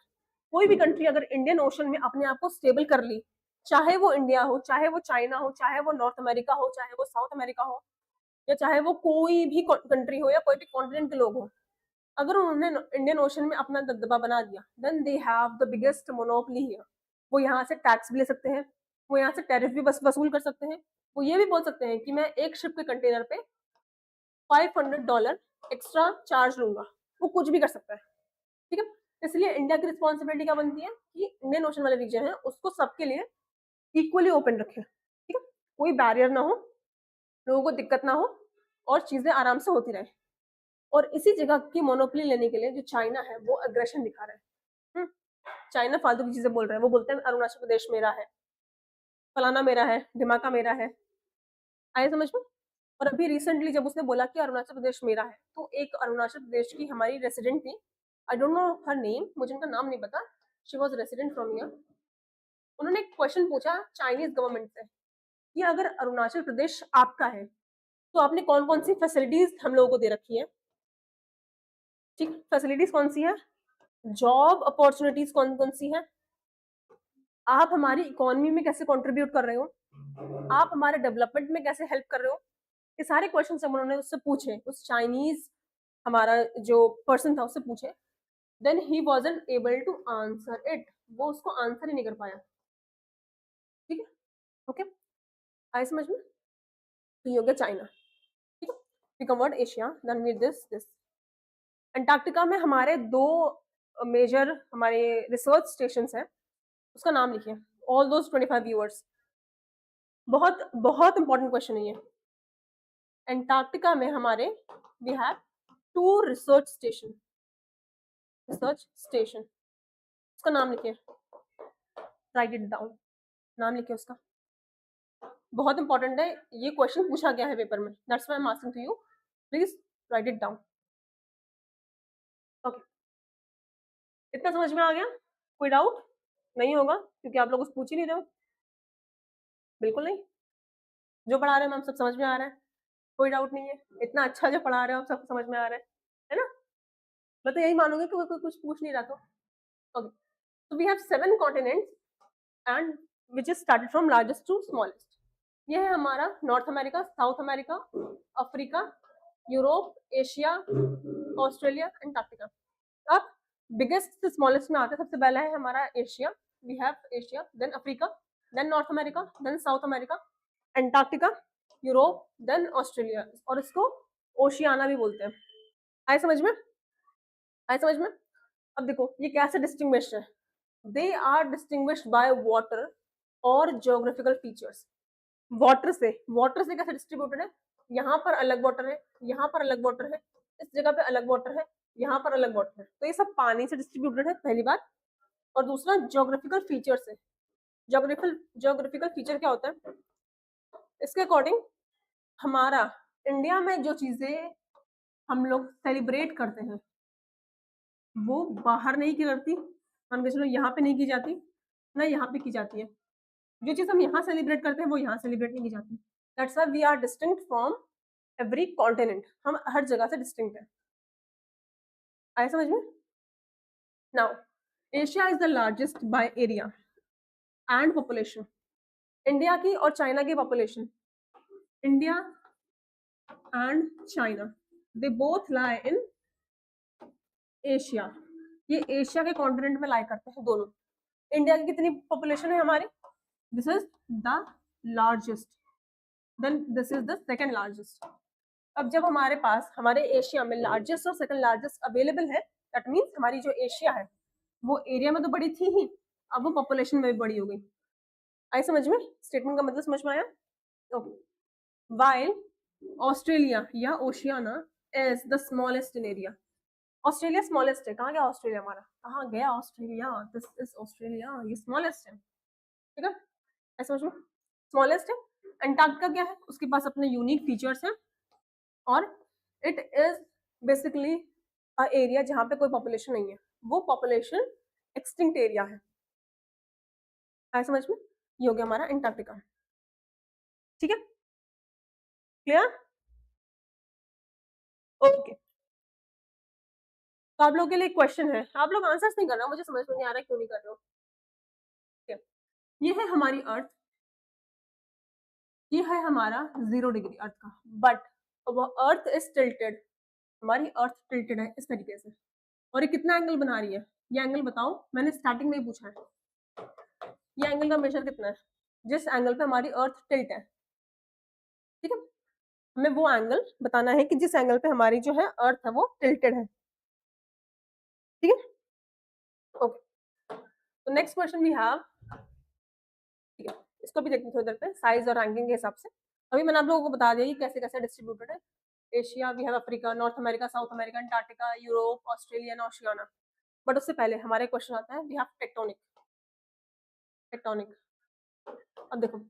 कोई भी कंट्री अगर इंडियन ओशन में अपने आप को स्टेबल कर ली, चाहे वो इंडिया हो, चाहे वो चाइना हो, चाहे वो नॉर्थ अमेरिका हो, चाहे वो साउथ अमेरिका हो, या चाहे वो कोई भी कंट्री हो या कोई भी कॉन्टिनेंट के लोग हो, अगर उन्होंने इंडियन ओशन में अपना दबदबा बना दिया, then they have the biggest monopoly here. वो यहाँ से टैक्स भी ले सकते हैं, वो यहाँ से टैरिफ भी वसूल कर सकते हैं, वो ये भी बोल सकते हैं कि मैं एक शिप के कंटेनर पे $500 एक्स्ट्रा चार्ज लूंगा, वो कुछ भी कर सकता है, ठीक है। इसलिए इंडिया की रिस्पॉन्सिबिलिटी क्या बनती है कि इंडियन ओशन वाले रीजन है उसको सबके लिए इक्वली ओपन रखे, ठीक है, कोई बैरियर ना हो, लोगों को दिक्कत ना हो और चीजें आराम से होती रहे। और इसी जगह की मोनोपोली लेने के लिए जो चाइना है वो अग्रेशन दिखा रहा है। चाइना फालतू की चीजें बोल रहा है, वो बोलते हैं अरुणाचल प्रदेश मेरा है, फलाना मेरा है, ढिमाका मेरा है, आए समझ में। और अभी रिसेंटली जब उसने बोला कि अरुणाचल प्रदेश मेरा है, तो एक अरुणाचल प्रदेश की हमारी रेसिडेंट थी, I don't know her name, मुझे उनका नाम नहीं पता, she was resident from here. उन्होंने एक क्वेश्चन पूछा चाइनीज गवर्नमेंट से कि अगर अरुणाचल प्रदेश आपका है तो आपने कौन कौन सी फैसिलिटीज हम लोगों को दे रखी है, ठीक, फैसिलिटीज कौन सी है, जॉब अपॉर्चुनिटीज कौन कौन सी है, आप हमारी इकोनॉमी में कैसे कंट्रीब्यूट कर रहे हो, आप हमारे डेवलपमेंट में कैसे हेल्प कर रहे हो, ये सारे क्वेश्चन हम उन्होंने उससे पूछे, उस चाइनीज हमारा जो पर्सन था उससे पूछे, then he wasn't able to answer it, वो उसको आंसर ही नहीं कर पाया, ठीक है। ओके, आई समझ में, तो ये हो गया चाइना, ठीक है। We covered Asia, then with this Antarctica में हमारे दो मेजर हमारे रिसर्च स्टेशन हैं, उसका नाम लिखिए, ऑल दोज 25 व्यूअर्स। बहुत बहुत इंपॉर्टेंट क्वेश्चन है ये। अंटार्कटिका में हमारे वी हैव 2 रिसर्च स्टेशन, उसका नाम लिखिए, राइट इट डाउन, नाम लिखिए उसका, बहुत इंपॉर्टेंट है, ये क्वेश्चन पूछा गया है पेपर में, that's why I am asking to you, please write it down. Okay, इतना समझ में आ गया, कोई डाउट नहीं होगा क्योंकि आप लोग कुछ पूछ ही नहीं रहे हो, बिल्कुल नहीं, जो पढ़ा रहे हैं हम सब समझ में आ रहा है, कोई डाउट नहीं है, इतना अच्छा जो पढ़ा रहे हो आप सब समझ में आ रहा है ना। मैं तो यही मानूंगी कि कोई कुछ पूछ नहीं रहा तो। Okay, so we have 7 continents and which is started from largest to smallest. ये है हमारा North America, South America, Africa, Europe, Asia, Australia, Antarctica. अब बिगेस्ट से स्मॉलेस्ट में आते हैं, सबसे पहला है हमारा Asia, we have Asia, then Africa, then North America, then South America, Antarctica, Europe, then Australia, और इसको ओशियाना भी बोलते हैं। आए समझ में, आए समझ में। अब देखो ये कैसे डिस्टिंग्विश्ड है, they are distinguished by water और ज्योग्राफिकल फीचर्स। वाटर से कैसे डिस्ट्रीब्यूटेड है, यहाँ पर अलग वाटर है, यहाँ पर अलग वाटर है, इस जगह पे अलग वाटर है, यहाँ पर अलग वाटर है, तो ये सब पानी से डिस्ट्रीब्यूटेड है, पहली बात। और दूसरा ज्योग्राफिकल फीचर्स है। ज्योग्राफिकल फीचर क्या होता है, इसके अकॉर्डिंग हमारा इंडिया में जो चीजें हम लोग सेलिब्रेट करते हैं वो बाहर नहीं की जाती, मान के चलो यहाँ पे नहीं की जाती, ना यहाँ पे की जाती है। जो चीज हम यहाँ सेलिब्रेट करते हैं वो यहाँ सेलिब्रेट नहीं की जाती। That's why we are distinct from every continent, हम हर जगह से डिस्टिंक्ट है। आया समझ में। Now Asia is the largest by area and population. India की और चाइना की population, India and China, they both lie in Asia. ये एशिया के कॉन्टिनेंट में लाई करते हैं दोनों। इंडिया की कितनी पॉपुलेशन है हमारी, this is the largest, then this is the second largest. अब जब हमारे पास हमारे एशिया में लार्जेस्ट और सेकंड लार्जेस्ट अवेलेबल है, दैट मीन्स हमारी जो एशिया है वो एरिया में तो बड़ी थी ही, अब वो पॉपुलेशन में भी बड़ी हो गई। आई समझ में, स्टेटमेंट का मतलब समझ में आया। ओके, वाइल ऑस्ट्रेलिया या Oceania is the smallest in area. Australia smallest है, कहाँ गया ऑस्ट्रेलिया हमारा, कहाँ गया ऑस्ट्रेलिया, दिस इज ऑस्ट्रेलिया, ये स्मॉलेस्ट है, ठीक है, ऐसा समझ में, स्मॉलेस्ट है। अंटार्कटिका क्या है, उसके पास अपने यूनिक फीचर्स हैं, और it is basically a area जहाँ पे कोई पॉपुलेशन नहीं है, वो पॉपुलेशन एक्सटिंक्ट एरिया है। ऐसा समझ में, ये हो गया हमारा अंटार्कटिका, ठीक है, क्लियर, ओके। तो आप लोगों के लिए क्वेश्चन है, आप लोग आंसर्स नहीं कर रहे हो, मुझे समझ में नहीं आ रहा क्यों नहीं कर रहे हो। ठीक है, ये है हमारी अर्थ, ये है हमारा 0 डिग्री अर्थ का, बट वह अर्थ इज टिल्टेड, हमारी अर्थ टिल्टेड है इस तरीके से, और ये कितना एंगल बना रही है, ये एंगल बताओ, मैंने स्टार्टिंग में ही पूछा है, ये एंगल का मेजर कितना है, जिस एंगल पे हमारी अर्थ टिल्ट है, ठीक है, हमें वो एंगल बताना है कि जिस एंगल पे हमारी जो है अर्थ है वो टिल्टेड है, ठीक है, ओके। तो नेक्स्ट क्वेश्चन वी हैव, ठीक है, इसको भी देखते हैं थोड़ी देर पे साइज और रैंकिंग के हिसाब से। अभी मैंने आप लोगों को बता दिया कि कैसे कैसे डिस्ट्रीब्यूटेड है, Asia, we have Africa, North America, South America, Antarctica, Europe, Australia, Oceania. But उससे पहले हमारे क्वेश्चन आता है, वी हैव टेक्टोनिक। टेक्टोनिक, अब देखो,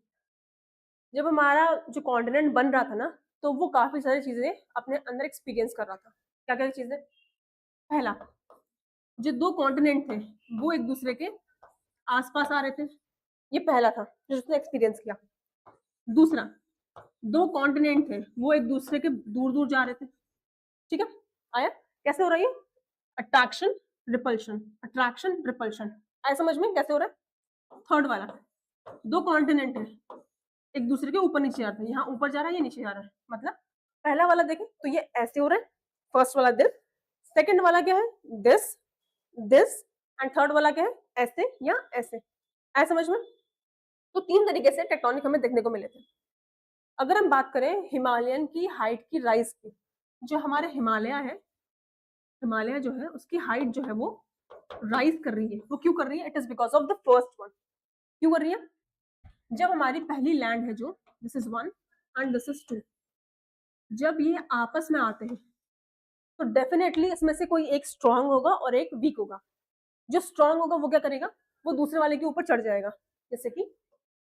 जब हमारा जो कॉन्टिनेंट बन रहा था ना, तो वो काफी सारी चीजें अपने अंदर एक्सपीरियंस कर रहा था। क्या क्या चीजें, पहला, जो दो कॉन्टिनेंट थे वो एक दूसरे के आसपास आ रहे थे, ये पहला था जो उसने एक्सपीरियंस किया। दूसरा, दो कॉन्टिनेंट थे वो एक दूसरे के दूर दूर जा रहे थे, ठीक है, आया, कैसे हो रहा है, अट्रैक्शन रिपल्शन, अट्रैक्शन रिपल्शन, आया समझ में कैसे हो रहा है। थर्ड वाला, दो कॉन्टिनेंट है एक दूसरे के ऊपर नीचे जा रहे हैं, यहाँ ऊपर जा रहा है, ये नीचे जा रहा है, मतलब पहला वाला देखें तो ये ऐसे हो रहा है, फर्स्ट वाला दिस, सेकंड वाला क्या है, दिस, दिस, एंड थर्ड वाला क्या है, ऐसे या ऐसे, ऐसे समझ में। तो तीन तरीके से टेक्टोनिक हमें देखने को मिले थे। अगर हम बात करें हिमालयन की हाइट की राइज की, जो हमारे हिमालय है, हिमालय जो है उसकी हाइट जो है वो राइज कर रही है, वो क्यों कर रही है, it is because of the first one. क्यों कर रही है, जब हमारी पहली लैंड है जो this is 1 and this is 2, जब ये आपस में आते हैं तो डेफिनेटली इसमें से कोई एक स्ट्रांग होगा और एक वीक होगा। जो स्ट्रांग होगा वो क्या करेगा, वो दूसरे वाले के ऊपर चढ़ जाएगा, जैसे कि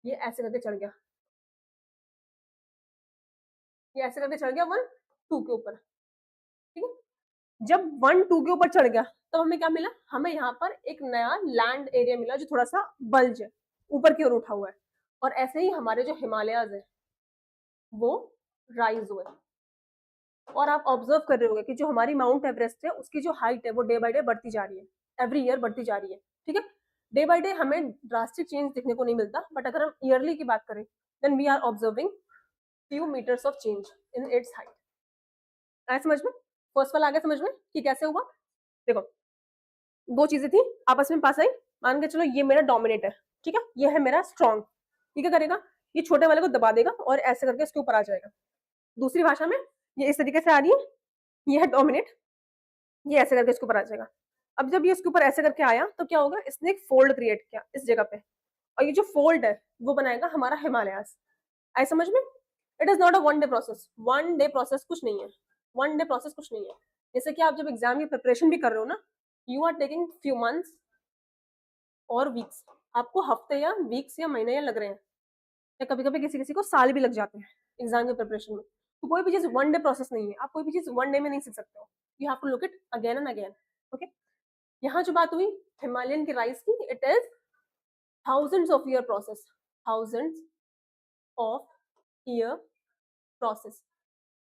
ये ऐसे करके चढ़ गया, ये ऐसे करके चढ़ गया 1 2 के ऊपर, ठीक है। जब 1 2 के ऊपर चढ़ गया तो हमें क्या मिला, हमें यहाँ पर एक नया लैंड एरिया मिला जो थोड़ा सा बल्ज है, ऊपर की ओर उठा हुआ है, और ऐसे ही हमारे जो हिमालयाज है वो राइज हुए। और आप ऑब्जर्व कर रहे होंगे कि जो हमारी माउंट एवरेस्ट है उसकी जो हाइट है वो डे बाय डे बढ़ती जा रही है, एवरी ईयर बढ़ती जा रही है, ठीक है। डे बाय डे हमें ड्रास्टिक चेंज देखने को नहीं मिलता, बट अगर हम ईयरली की बात करें then we are observing few meters of change in its height. आया समझ में, फर्स्ट वाला आ गया समझ में कि कैसे हुआ। देखो, दो चीजें थी आपस में पास आई, मान के चलो ये मेरा डोमिनेट है, ठीक है, ये है मेरा स्ट्रॉन्ग, ये क्या करेगा, ये छोटे वाले को दबा देगा और ऐसे करके इसके ऊपर आ जाएगा। दूसरी भाषा में ये इस तरीके से आ रही है, ये है डोमिनेट, ये ऐसे करके इसके ऊपर आ जाएगा। अब जब ये इसके ऊपर ऐसे करके आया तो क्या होगा, इसने एक फोल्ड क्रिएट किया इस जगह पे, और ये जो फोल्ड है वो बनाएगा हमारा हिमालयास। आए समझ में? It is not a one day process, one day process कुछ नहीं है, वन डे प्रोसेस कुछ नहीं है। जैसे कि आप जब एग्जाम की प्रिपरेशन भी कर रहे हो ना, you are taking few months और वीक्स, आपको हफ्ते या वीक्स या महीने या लग रहे हैं, या कभी कभी किसी किसी को साल भी लग जाते हैं एग्जाम की प्रिपरेशन में। तो कोई भी चीज वन डे प्रोसेस नहीं है, आप कोई भी चीज वन डे में नहीं सीख सकते हो, you have to look it again and again. Okay, यहाँ जो बात हुई हिमालयन की राइस की, it is thousands of year process, thousands of year process,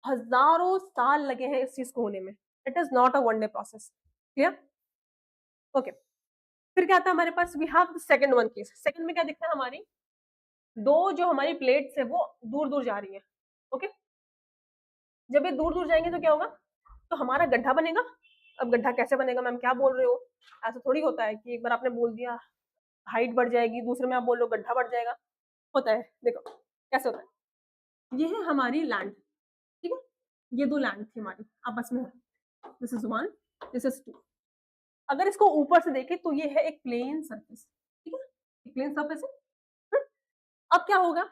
हजारों साल लगे हैं इस चीज को होने में। It is not a one day process. Clear? Okay, फिर क्या आता है हमारे पास, we have the second one case. सेकंड में क्या दिखता है, हमारी दो जो हमारी प्लेट्स है वो दूर दूर जा रही है। ओके, जब ये दूर दूर जाएंगे तो क्या होगा, तो हमारा गड्ढा बनेगा। अब गड्ढा कैसे बनेगा, मैम क्या बोल रहे हो, ऐसा थोड़ी होता है कि एक बार आपने बोल दिया हाइट बढ़ जाएगी, दूसरे में आप बोल रहे हो गड्ढा बढ़ जाएगा। होता है, देखो कैसे होता है। ये है हमारी लैंड, ठीक है, ये दो लैंड थी हमारी आपस में, this is one, this is two. अगर इसको ऊपर से देखें तो ये है एक प्लेन सरफेस, ठीक है, एक प्लेन सरफेस है। अब क्या होगा,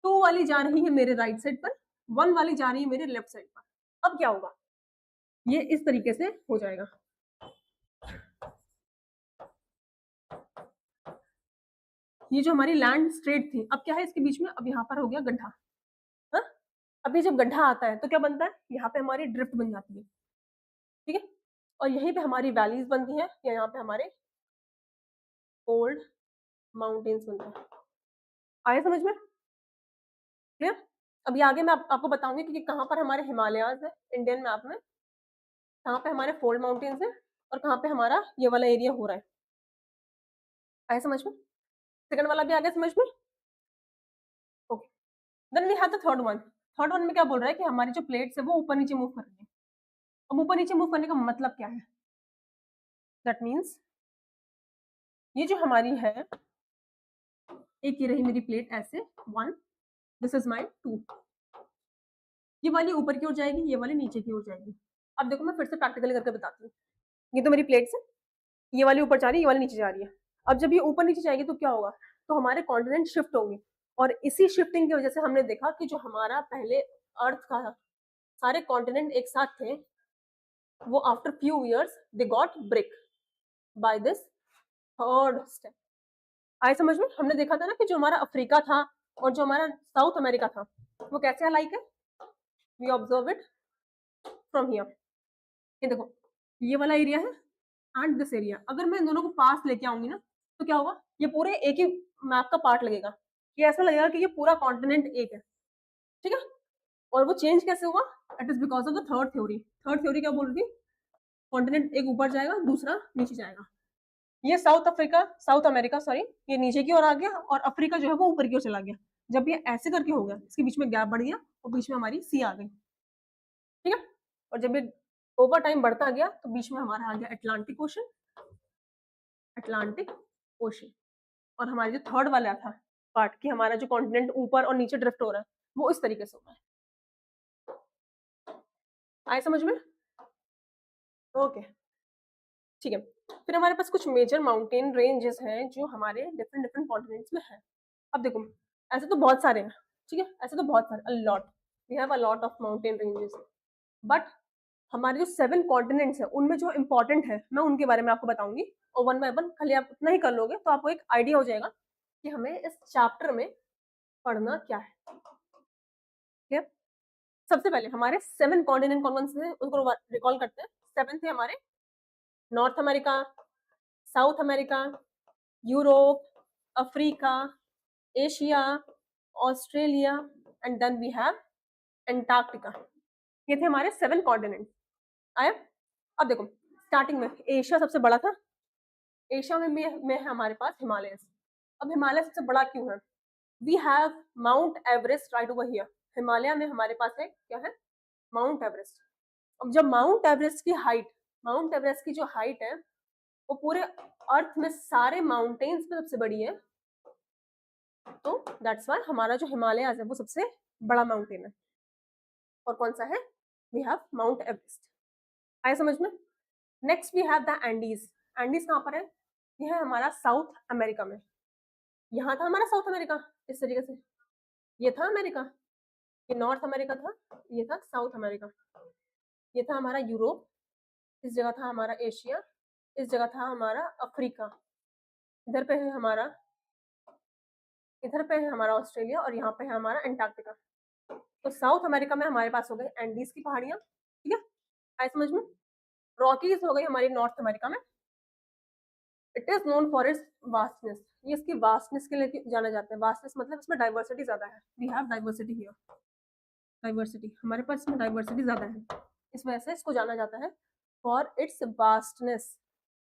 टू वाली जा रही है मेरे राइट साइड पर, वन वाली जा रही है मेरे लेफ्ट साइड पर। अब क्या होगा, ये इस तरीके से हो जाएगा। ये जो हमारी लैंड स्ट्रेट थी, अब क्या है इसके बीच में, अब यहाँ पर हो गया गड्ढा। हाँ, अभी जब गड्ढा आता है तो क्या बनता है, यहाँ पे हमारी ड्रिफ्ट बन जाती है, ठीक है, और यहीं पे हमारी वैलीज बनती है, या यहाँ पे हमारे ओल्ड माउंटेन्स बनते हैं। आए समझ में? क्लियर? अभी आगे मैं आपको बताऊंगी कि कहाँ पर हमारे हिमालयाज है इंडियन मैप में, कहाँ पे हमारे फोल्ड माउंटेन्स है, और कहाँ पे हमारा ये वाला एरिया हो रहा है। आए समझ में? सेकंड वाला भी आ गया समझ में? Okay, then we have the third one. Third one में क्या बोल रहा है कि हमारी जो प्लेट्स है वो ऊपर नीचे मूव कर रही है। अब ऊपर नीचे मूव करने का मतलब क्या है, दैट मीन्स ये जो हमारी है, एक ये रही मेरी प्लेट ऐसे, one, this is my two, ये वाली ऊपर की ओर जाएगी, ये वाली नीचे की ओर जाएगी। अब देखो मैं फिर से प्रैक्टिकली करके बताती हूँ। ये तो मेरी प्लेट्स है, ये वाली ऊपर जा रही है, ये वाली नीचे जा रही है। अब जब ये ऊपर नीचे जाएगी तो क्या होगा, तो हमारे कॉन्टिनेंट शिफ्ट होंगे, और इसी शिफ्टिंग की वजह से हमने देखा कि जो हमारा पहले अर्थ का सारे कॉन्टिनेंट एक साथ थे, वो after few years they got break by this third step. आए समझ में? हमने देखा था ना कि जो हमारा अफ्रीका था और जो हमारा साउथ अमेरिका था वो कैसे अलाइक है, we observe it from here. ये देखो, ये वाला एरिया है एंड दिस एरिया, अगर मैं इन दोनों को पास लेके आऊंगी ना तो क्या होगा, ये पूरे एक ही मैप का पार्ट लगेगा, ये ऐसा लगेगा कि ये पूरा कॉन्टिनेंट एक है, ठीक है। और वो चेंज कैसे हुआ, it is because of the third theory. Third theory क्या बोल रही थी, कॉन्टिनेंट एक ऊपर जाएगा दूसरा नीचे जाएगा। ये south Africa, south America sorry, ये नीचे की ओर आ गया और अफ्रीका जो है वो ऊपर की ओर चला गया। जब ये ऐसे करके हो गया, इसके बीच में गैप बढ़ गया और बीच में हमारी सी आ गई, ठीक है। और जब ये ओवर टाइम बढ़ता गया तो बीच में हमारा आ गया अटलांटिक ओशन, अटलांटिक ओशन। और हमारा जो थर्ड वाला था पार्ट कि हमारा जो कॉन्टिनेंट ऊपर और नीचे ड्रिफ्ट हो रहा है, वो इस तरीके से हो रहा है। आए समझ में? ओके, ठीक है। फिर हमारे पास कुछ मेजर माउंटेन रेंजेस हैं जो हमारे डिफरेंट डिफरेंट कॉन्टिनेंट्स में है। अब देखो, ऐसे तो बहुत सारे हैं, ठीक है, ऐसे तो बहुत सारे, a lot, we have a lot of mountain ranges, but हमारे जो 7 कॉन्टिनेंट्स हैं उनमें जो इंपॉर्टेंट है मैं उनके बारे में आपको बताऊंगी, और वन बाय वन खाली आप उतना ही कर लोगे तो आपको एक आइडिया हो जाएगा कि हमें इस चैप्टर में पढ़ना क्या है। ठीक है, सबसे पहले हमारे 7 कॉन्टिनेंट कौन कौन से हैं उनको रिकॉल करते हैं। 7 थे हमारे, North America, South America, Europe, Africa, Asia, Australia, and then we have Antarctica. ये थे हमारे 7 कॉन्टिनेंट। आया? अब देखो, स्टार्टिंग में एशिया सबसे बड़ा था, एशिया में है हमारे पास हिमालय। अब हिमालय सबसे बड़ा क्यों है, we have Mount Everest right over here. Himalaya में हमारे पास है क्या है, माउंट एवरेस्ट। अब जब माउंट एवरेस्ट की हाइट, माउंट एवरेस्ट की जो हाइट है वो पूरे अर्थ में सारे माउंटेन्स में सबसे बड़ी है, तो दैट्स वाई हमारा जो हिमालय है वो सबसे बड़ा माउंटेन है। और कौन सा है? We have Mount Everest. आया समझ में? Next we have the Andes. Andes कहाँ पर है? यह है हमारा साउथ अमेरिका में। यहाँ था हमारा साउथ अमेरिका, इस तरीके से ये था अमेरिका, ये नॉर्थ अमेरिका था, ये था साउथ अमेरिका, ये था हमारा यूरोप, इस जगह था हमारा एशिया, इस जगह था हमारा अफ्रीका, इधर पे है हमारा, इधर पे है हमारा ऑस्ट्रेलिया, और यहाँ पे है हमारा अंटार्कटिका। तो साउथ अमेरिका में हमारे पास हो गई एंडीज की पहाड़ियां, ठीक है, आए समझ में? रॉकीज हो गई हमारी नॉर्थ अमेरिका में। It is known for its vastness, ये इसकी वास्टनेस के लिए जाना जाता है। वास्टनेस मतलब इसमें डाइवर्सिटी ज्यादा है, we have diversity here, diversity हमारे पास इसमें डाइवर्सिटी ज्यादा है, इस वजह से इसको जाना जाता है फॉर इट्स वास्टनेस।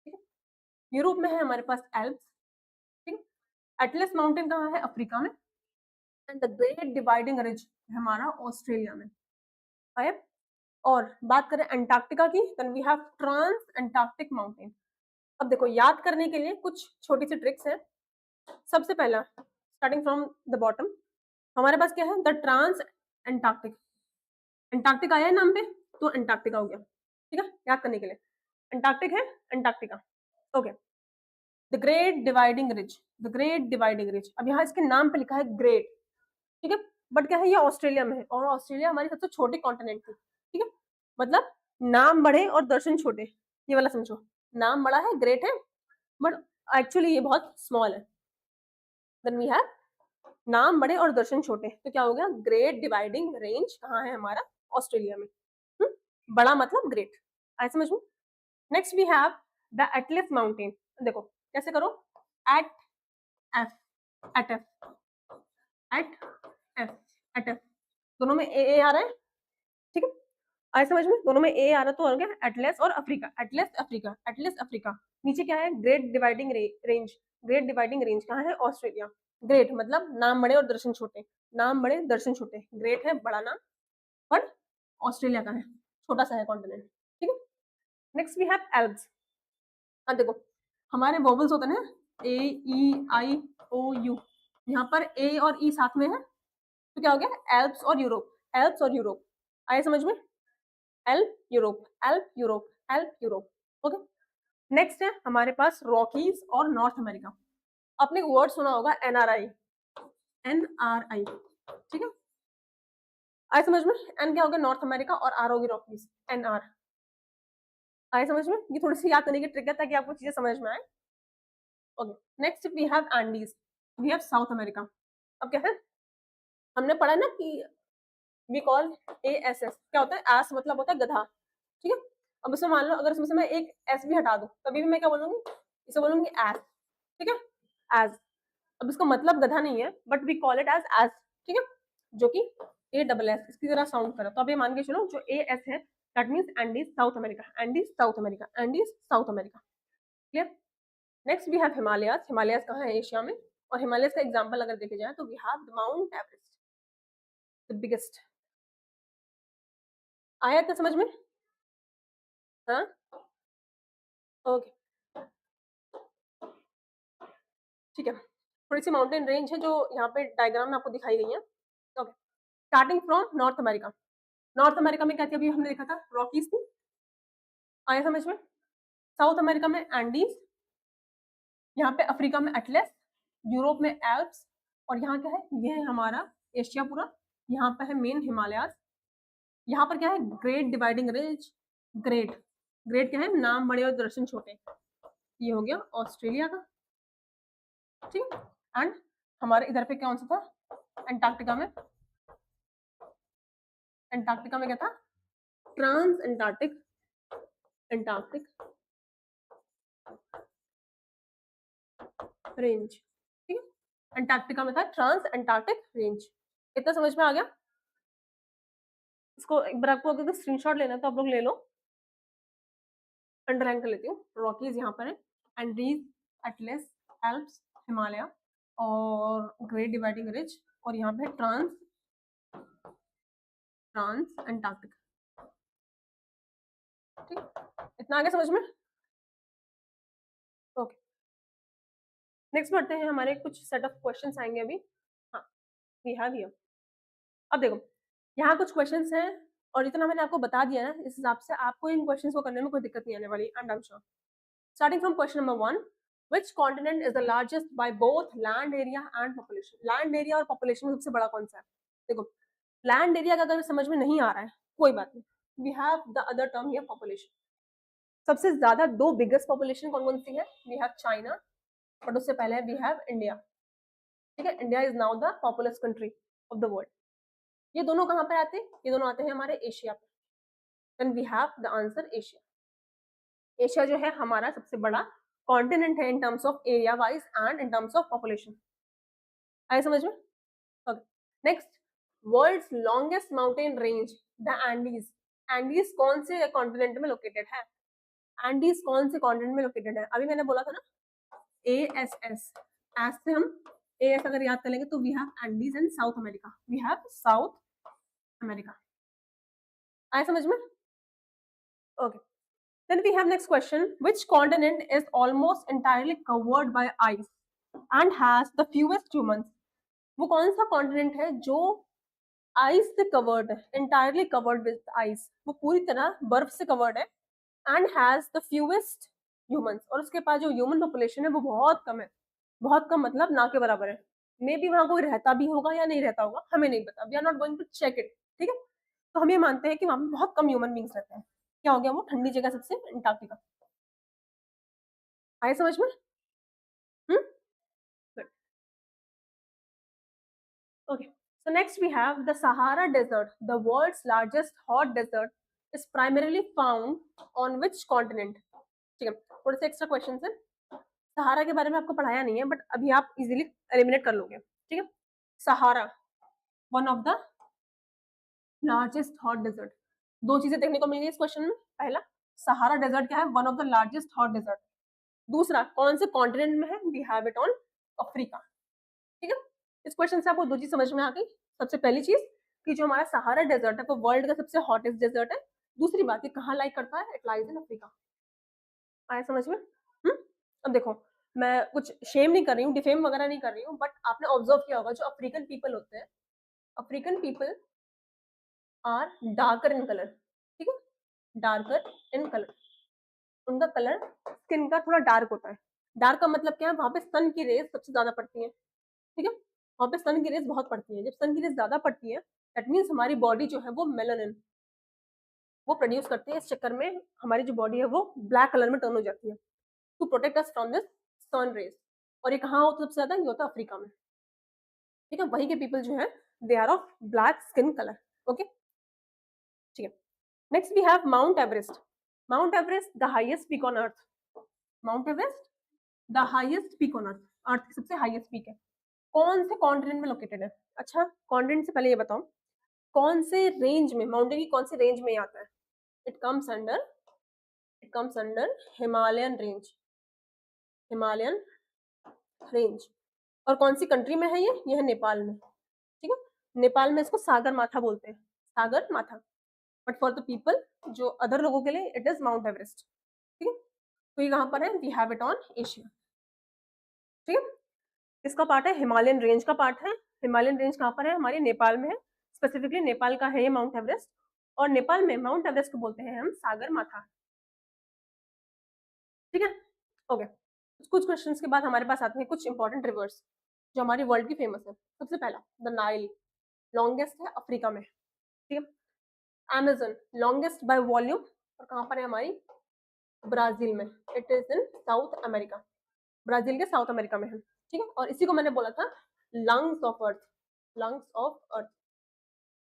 ठीक है, यूरोप में है हमारे पास एल्प्स, ठीक है, एटलस माउंटेन कहाँ है? अफ्रीका में, and the Great Dividing Ridge हमारा ऑस्ट्रेलिया में है। और बात करें अंटार्कटिका की, then we have Trans Antarctic mountain. अब देखो याद करने के लिए कुछ छोटी सी ट्रिक्स है। सबसे पहला, स्टार्टिंग फ्रॉम द बॉटम, हमारे पास क्या है? द ट्रांस अंटार्कटिक, अंटार्कटिक आया है नाम पे तो अंटार्कटिका हो गया, ठीक है, याद करने के लिए अंटार्कटिक है, Antarctica. Okay, the Great Dividing ridge, the Great Dividing ridge, अब यहाँ इसके नाम पे लिखा है ग्रेट, ठीक है, बट क्या है, ये ऑस्ट्रेलिया में है, और ऑस्ट्रेलिया हमारी सबसे छोटी कॉन्टिनेंट थी, ठीक है, मतलब नाम बड़े और दर्शन छोटे, ये वाला समझो, नाम बड़ा है, ग्रेट है, बट एक्चुअली ये बहुत स्मॉल है। देन वी हैव नाम बड़े और दर्शन छोटे, तो क्या हो गया? ग्रेट डिवाइडिंग रेंज कहाँ है हमारा? ऑस्ट्रेलिया में। बड़ा मतलब ग्रेट, आए समझ में? Next we have the Atlas mountain. देखो कैसे करो, at F, at F, at F, at F, दोनों में ए आ रहा है, ठीक है, आए समझ में? दोनों में ए आ रहा तो हो गया एटलस और Africa, Atlas Africa, Atlas Africa. नीचे क्या है? Great dividing range, great dividing range कहाँ है? ऑस्ट्रेलिया। ग्रेट मतलब नाम बड़े और दर्शन छोटे, नाम बड़े दर्शन छोटे, ग्रेट है बड़ा नाम, पर ऑस्ट्रेलिया का है, छोटा सा है कॉन्टिनेंट, ठीक है। Next we have Alps. अब देखो हमारे वोवल्स होते हैं ए ई आई ओ यू, यहाँ पर ए और ई साथ में है, तो क्या हो गया? एल्प्स और यूरोप, एल्प्स और यूरोप, आए समझ में? Alp Europe, Alp Europe, Alp Europe, okay. Next है हमारे पास रॉकीज और नॉर्थ अमेरिका। आपने एक वर्ड सुना होगा एनआरआई, एनआरआई, ठीक है, आए समझ में? एन क्या होगा? नॉर्थ अमेरिका, और आर होगी रॉकीज, एनआर, आए समझ में? ये थोड़ी सी याद करने की ट्रिक है ताकि आपको चीजें समझ में आए। Okay, next we have Andes, we have South America. अब क्या है, हमने पढ़ा ना कि we call A S S, क्या होता है? एस मतलब होता है गधा, ठीक है। अब इसमें मान लो अगर इसमें से मैं एक एस भी हटा दूं, तभी भी मैं क्या बोलूंगी? इसे बोलूंगी एस, ठीक है, एज। अब इसका मतलब गधा नहीं है, but we call it as, ठीक है, जो कि ए डबल एस इसकी तरह साउंड करे। तो अब ये मान के चलो जो ए एस है that means Andes South America, Andes South America, Andes South America, clear. Next we have Himalayas. Himalayas कहाँ है? एशिया में। और हिमालयस का एग्जांपल अगर देखे जाए तो we have the Mount Everest, the biggest. आया था समझ में? हाँ, ओके, ठीक है। थोड़ी सी माउंटेन रेंज है जो यहाँ पे डायग्राम में आपको दिखाई गई है, okay. Starting from north America, north America में क्या थी? अभी हमने देखा था रॉकीज थी, आया समझ में? साउथ अमेरिका में एंडीज, यहाँ पे अफ्रीका में एटलस, यूरोप में एल्प्स, और यहाँ क्या है? ये है हमारा एशिया पूरा, यहाँ पे है मेन हिमालयाज। यहाँ पर क्या है? Great dividing range, great, great क्या है? नाम बड़े और दर्शन छोटे, ये हो गया ऑस्ट्रेलिया का, ठीक है। एंड हमारे इधर पे कौन सा था? अंटार्कटिका में, अंटार्कटिका में क्या था? ट्रांस अंटार्कटिक, अंटार्कटिक रेंज, ठीक है, अंटार्कटिका में था ट्रांस अंटार्कटिक रेंज। इतना समझ में आ गया? इसको एक बार आपको अगर स्क्रीनशॉट लेना है तो आप लोग ले लो, अंडरलाइन कर लेती हूँ। रॉकीज यहाँ पर है, एंडीज, एटलस, एल्प्स, हिमालय और ग्रेट डिवाइडिंग रिज, और यहाँ पे ट्रांस, ट्रांस अंटार्कटिक, ठीक, इतना आगे समझ में? ओके। नेक्स्ट बढ़ते हैं, हमारे कुछ सेट ऑफ क्वेश्चंस आएंगे अभी। हाँ, वी हैव हियर। अब देखो, यहाँ कुछ क्वेश्चंस हैं और इतना मैंने आपको बता दिया ना, इस हिसाब से आपको इन क्वेश्चंस को करने में कोई दिक्कत नहीं आने वाली, I am sure. Starting from question number 1, which continent is the largest by both land area and population? Land area और पॉपुलेशन में सबसे बड़ा कौन सा है? देखो, लैंड एरिया का अगर समझ में नहीं आ रहा है कोई बात नहीं, we have the other term here, population. सबसे ज्यादा दो बिगेस्ट पॉपुलेशन कौन कौन सी है? वी हैव चाइना, बट उससे पहले वी हैव इंडिया। ठीक है, India is now the populace country of the world. ये दोनों कहाँ पर आते हैं? ये दोनों आते हैं हमारे एशिया पे। Then we have the answer Asia. Asia जो है हमारा सबसे बड़ा कॉन्टिनेंट है in terms of area wise and in terms of population. आए समझ में? Okay, next, world's longest mountain range the Andes. Andes कौन से कॉन्टिनेंट में लोकेटेड है? एंडीज कौन से कॉन्टिनेंट में लोकेटेड है? अभी मैंने बोला था ना, ASS, एस से हम AS अगर याद करेंगे तो we have Andes in South America, we have South America. आए समझ में? Okay, then we have next question, which continent is almost entirely covered by ice and has the fewest humans? वो कौन सा कॉन्टिनेंट है जो आइस से covered है, entirely covered with ice, वो पूरी तरह बर्फ से कवर्ड है, and has the fewest humans, और उसके पास जो ह्यूमन पॉपुलेशन है वो बहुत कम है। बहुत कम मतलब ना के बराबर है। मे बी वहां कोई रहता भी होगा या नहीं रहता होगा, हमें नहीं पता, we are not going to check it. ठीक है, तो हम ये मानते हैं कि वहां पे बहुत कम ह्यूमन बींग्स रहते हैं। क्या हो गया वो? ठंडी जगह सबसे अंटार्कटिका। आए समझ में? Good. Okay, so next we have the Sahara Desert, the world's largest hot desert, is primarily found on which continent? ठीक है, थोड़े से एक्स्ट्रा क्वेश्चन है। सहारा के बारे में आपको पढ़ाया नहीं है, बट अभी आप इजीली एलिमिनेट कर लोगे। ठीक है, Sahara one of the largest hot desert. दो चीजें देखने को मिली इस क्वेश्चन में। पहला, सहारा डेजर्ट क्या है? One of the largest hot desert. दूसरा, कौन से कॉन्टिनेंट में है? We have it on Africa. ठीक है, इस क्वेश्चन से आपको दो चीज समझ में आ गई। सबसे पहली चीज कि जो हमारा सहारा डेजर्ट है वो वर्ल्ड का सबसे हॉटेस्ट डेजर्ट है। दूसरी बात, ये कहाँ लाइक करता है? It lies in Africa. आया समझ में? अब देखो, मैं कुछ शेम नहीं कर रही हूँ, डिफेम वगैरह नहीं कर रही हूँ, बट आपने ऑब्जर्व किया होगा जो अफ्रीकन पीपल होते हैं, African people are darker in colour. ठीक है, डार्कर इन कलर, उनका कलर स्किन का थोड़ा डार्क होता है। डार्क का मतलब क्या है? वहां पे सन की रेज सबसे ज्यादा पड़ती है। ठीक है, वहां पे सन की रेज बहुत पड़ती है। जब सन की रेज ज्यादा पड़ती है, दैट मीन्स हमारी बॉडी जो है वो मेलानिन वो प्रोड्यूस करती है। इस चक्कर में हमारी जो बॉडी है वो ब्लैक कलर में टर्न हो जाती है to protect us from this sun rays. और ये कहाँ होता है सबसे ज्यादा? ये होता है अफ्रीका में। ठीक है, वही के पीपल जो है they are of black skin colour. Okay, ठीक है, next we have Mount Everest. Mount Everest the highest peak on earth. Mount Everest the highest peak on earth, earth की सबसे हाईएस्ट पीक है। कौन से कॉन्टिनेंट में लोकेटेड है? अच्छा, कॉन्टिनेंट से पहले ये बताओ कौन से रेंज में, माउंटेन की कौन से रेंज में आता है? It comes under Himalayan range, Himalayan range. और कौन सी कंट्री में है ये है नेपाल में। ठीक है, नेपाल में इसको सागर माथा बोलते हैं, सागर माथा। बट फॉर द पीपल, जो अदर लोगों के लिए इट इज माउंट एवरेस्ट। ठीक है, तो ये कहाँ पर है? We have it on Asia. ठीक है, इसका पार्ट है, हिमालयन रेंज का पार्ट है। हिमालयन रेंज कहाँ पर है? हमारे नेपाल में है। स्पेसिफिकली नेपाल का है ये माउंट एवरेस्ट, और नेपाल में माउंट एवरेस्ट को बोलते हैं हम सागर माथा। ठीक है, ओके। कुछ क्वेश्चंस के बाद हमारे पास आते हैं कुछ इंपॉर्टेंट रिवर्स जो हमारी वर्ल्ड की फेमस है। सबसे पहला, द नाइल, लॉन्गेस्ट है अफ्रीका में। ठीक है, अमेजन लॉन्गेस्ट बाय वॉल्यूम, और कहाँ पर है? हमारी ब्राजील में। It is in South America, Brazil के साउथ अमेरिका में है। ठीक है, और इसी को मैंने बोला था lungs of earth, lungs of अर्थ,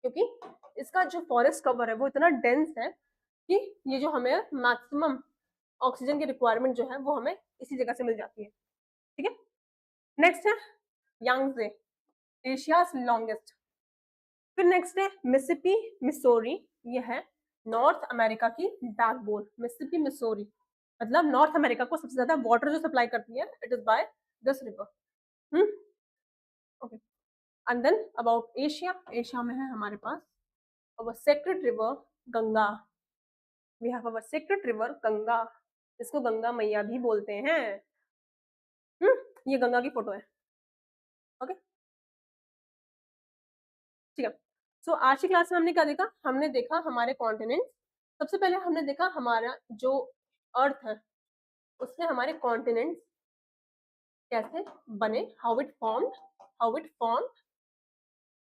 क्योंकि इसका जो फॉरेस्ट कवर है वो इतना डेंस है कि ये जो हमें मैक्सिमम ऑक्सीजन की रिक्वायरमेंट जो है वो हमें इसी जगह से मिल जाती है। ठीक है, नेक्स्ट है यांगजे, एशियाज लॉन्गेस्ट। फिर नेक्स्ट है मिसिसिपी मिसोरी, ये है नॉर्थ अमेरिका की बैकबोन। मिसिसिपी मिसोरी मतलब नॉर्थ अमेरिका को सबसे ज्यादा वाटर जो सप्लाई करती है, it is by this river. Okay, and then about Asia, Asia में है हमारे पास our sacred river Ganga. We have our sacred river Ganga, इसको गंगा मैया भी बोलते हैं। ये गंगा की फोटो है। ओके, ठीक है। सो आज की क्लास में हमने क्या देखा? हमने देखा हमारे कॉन्टिनेंट। सबसे पहले हमने देखा हमारा जो अर्थ है उससे हमारे कॉन्टिनेंट कैसे बने, हाउ इट फॉर्म।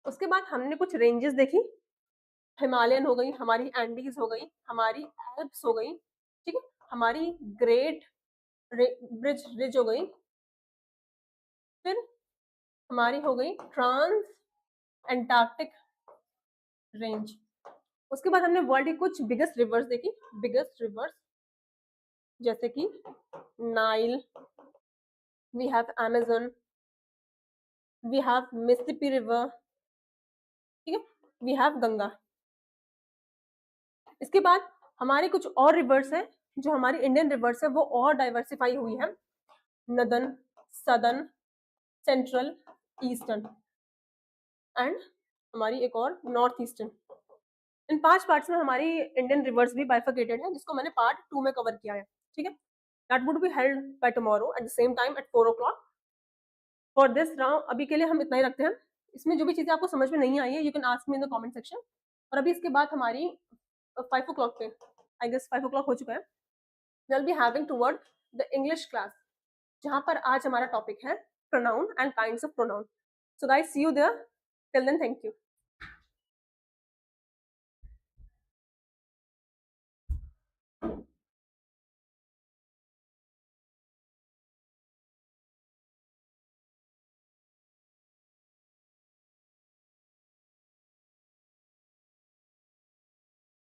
उसके बाद हमने कुछ रेंजेस देखी, हिमालयन हो गई, हमारी एंडीज हो गई, हमारी एल्प्स हो गई, ठीक है, हमारी ग्रेट ब्रिज रिज हो गई, फिर हमारी हो गई ट्रांस एंटार्क्टिक रेंज। उसके बाद हमने वर्ल्ड की कुछ बिगेस्ट रिवर्स देखी, बिगेस्ट रिवर्स जैसे कि Nile, we have Amazon, we have Mississippi river, ठीक है, वी हैव गंगा। इसके बाद हमारे कुछ और रिवर्स हैं, जो हमारी इंडियन रिवर्स है वो और डाइवर्सिफाई हुई है, नदन, सदन, सेंट्रल, ईस्टर्न एंड हमारी एक और नॉर्थ ईस्टर्न। इन 5 पार्ट्स में हमारी इंडियन रिवर्स भी बाइफर्केटेड है, जिसको मैंने पार्ट 2 में कवर किया है, ठीक है। That would be held by tomorrow at the same time at 4 o'clock। For this now अभी के लिए हम इतना ही रखते हैं। इसमें जो भी चीजें आपको समझ में नहीं आई है you can ask me in the comment section. और अभी इसके बाद हमारी 5 o'clock पे, आई गेस 5 o'clock हो चुका है, we'll be having toward the English class, जहाँ पर आज हमारा टॉपिक है pronoun and kinds of pronoun. So guys, see you there. Till then, thank you.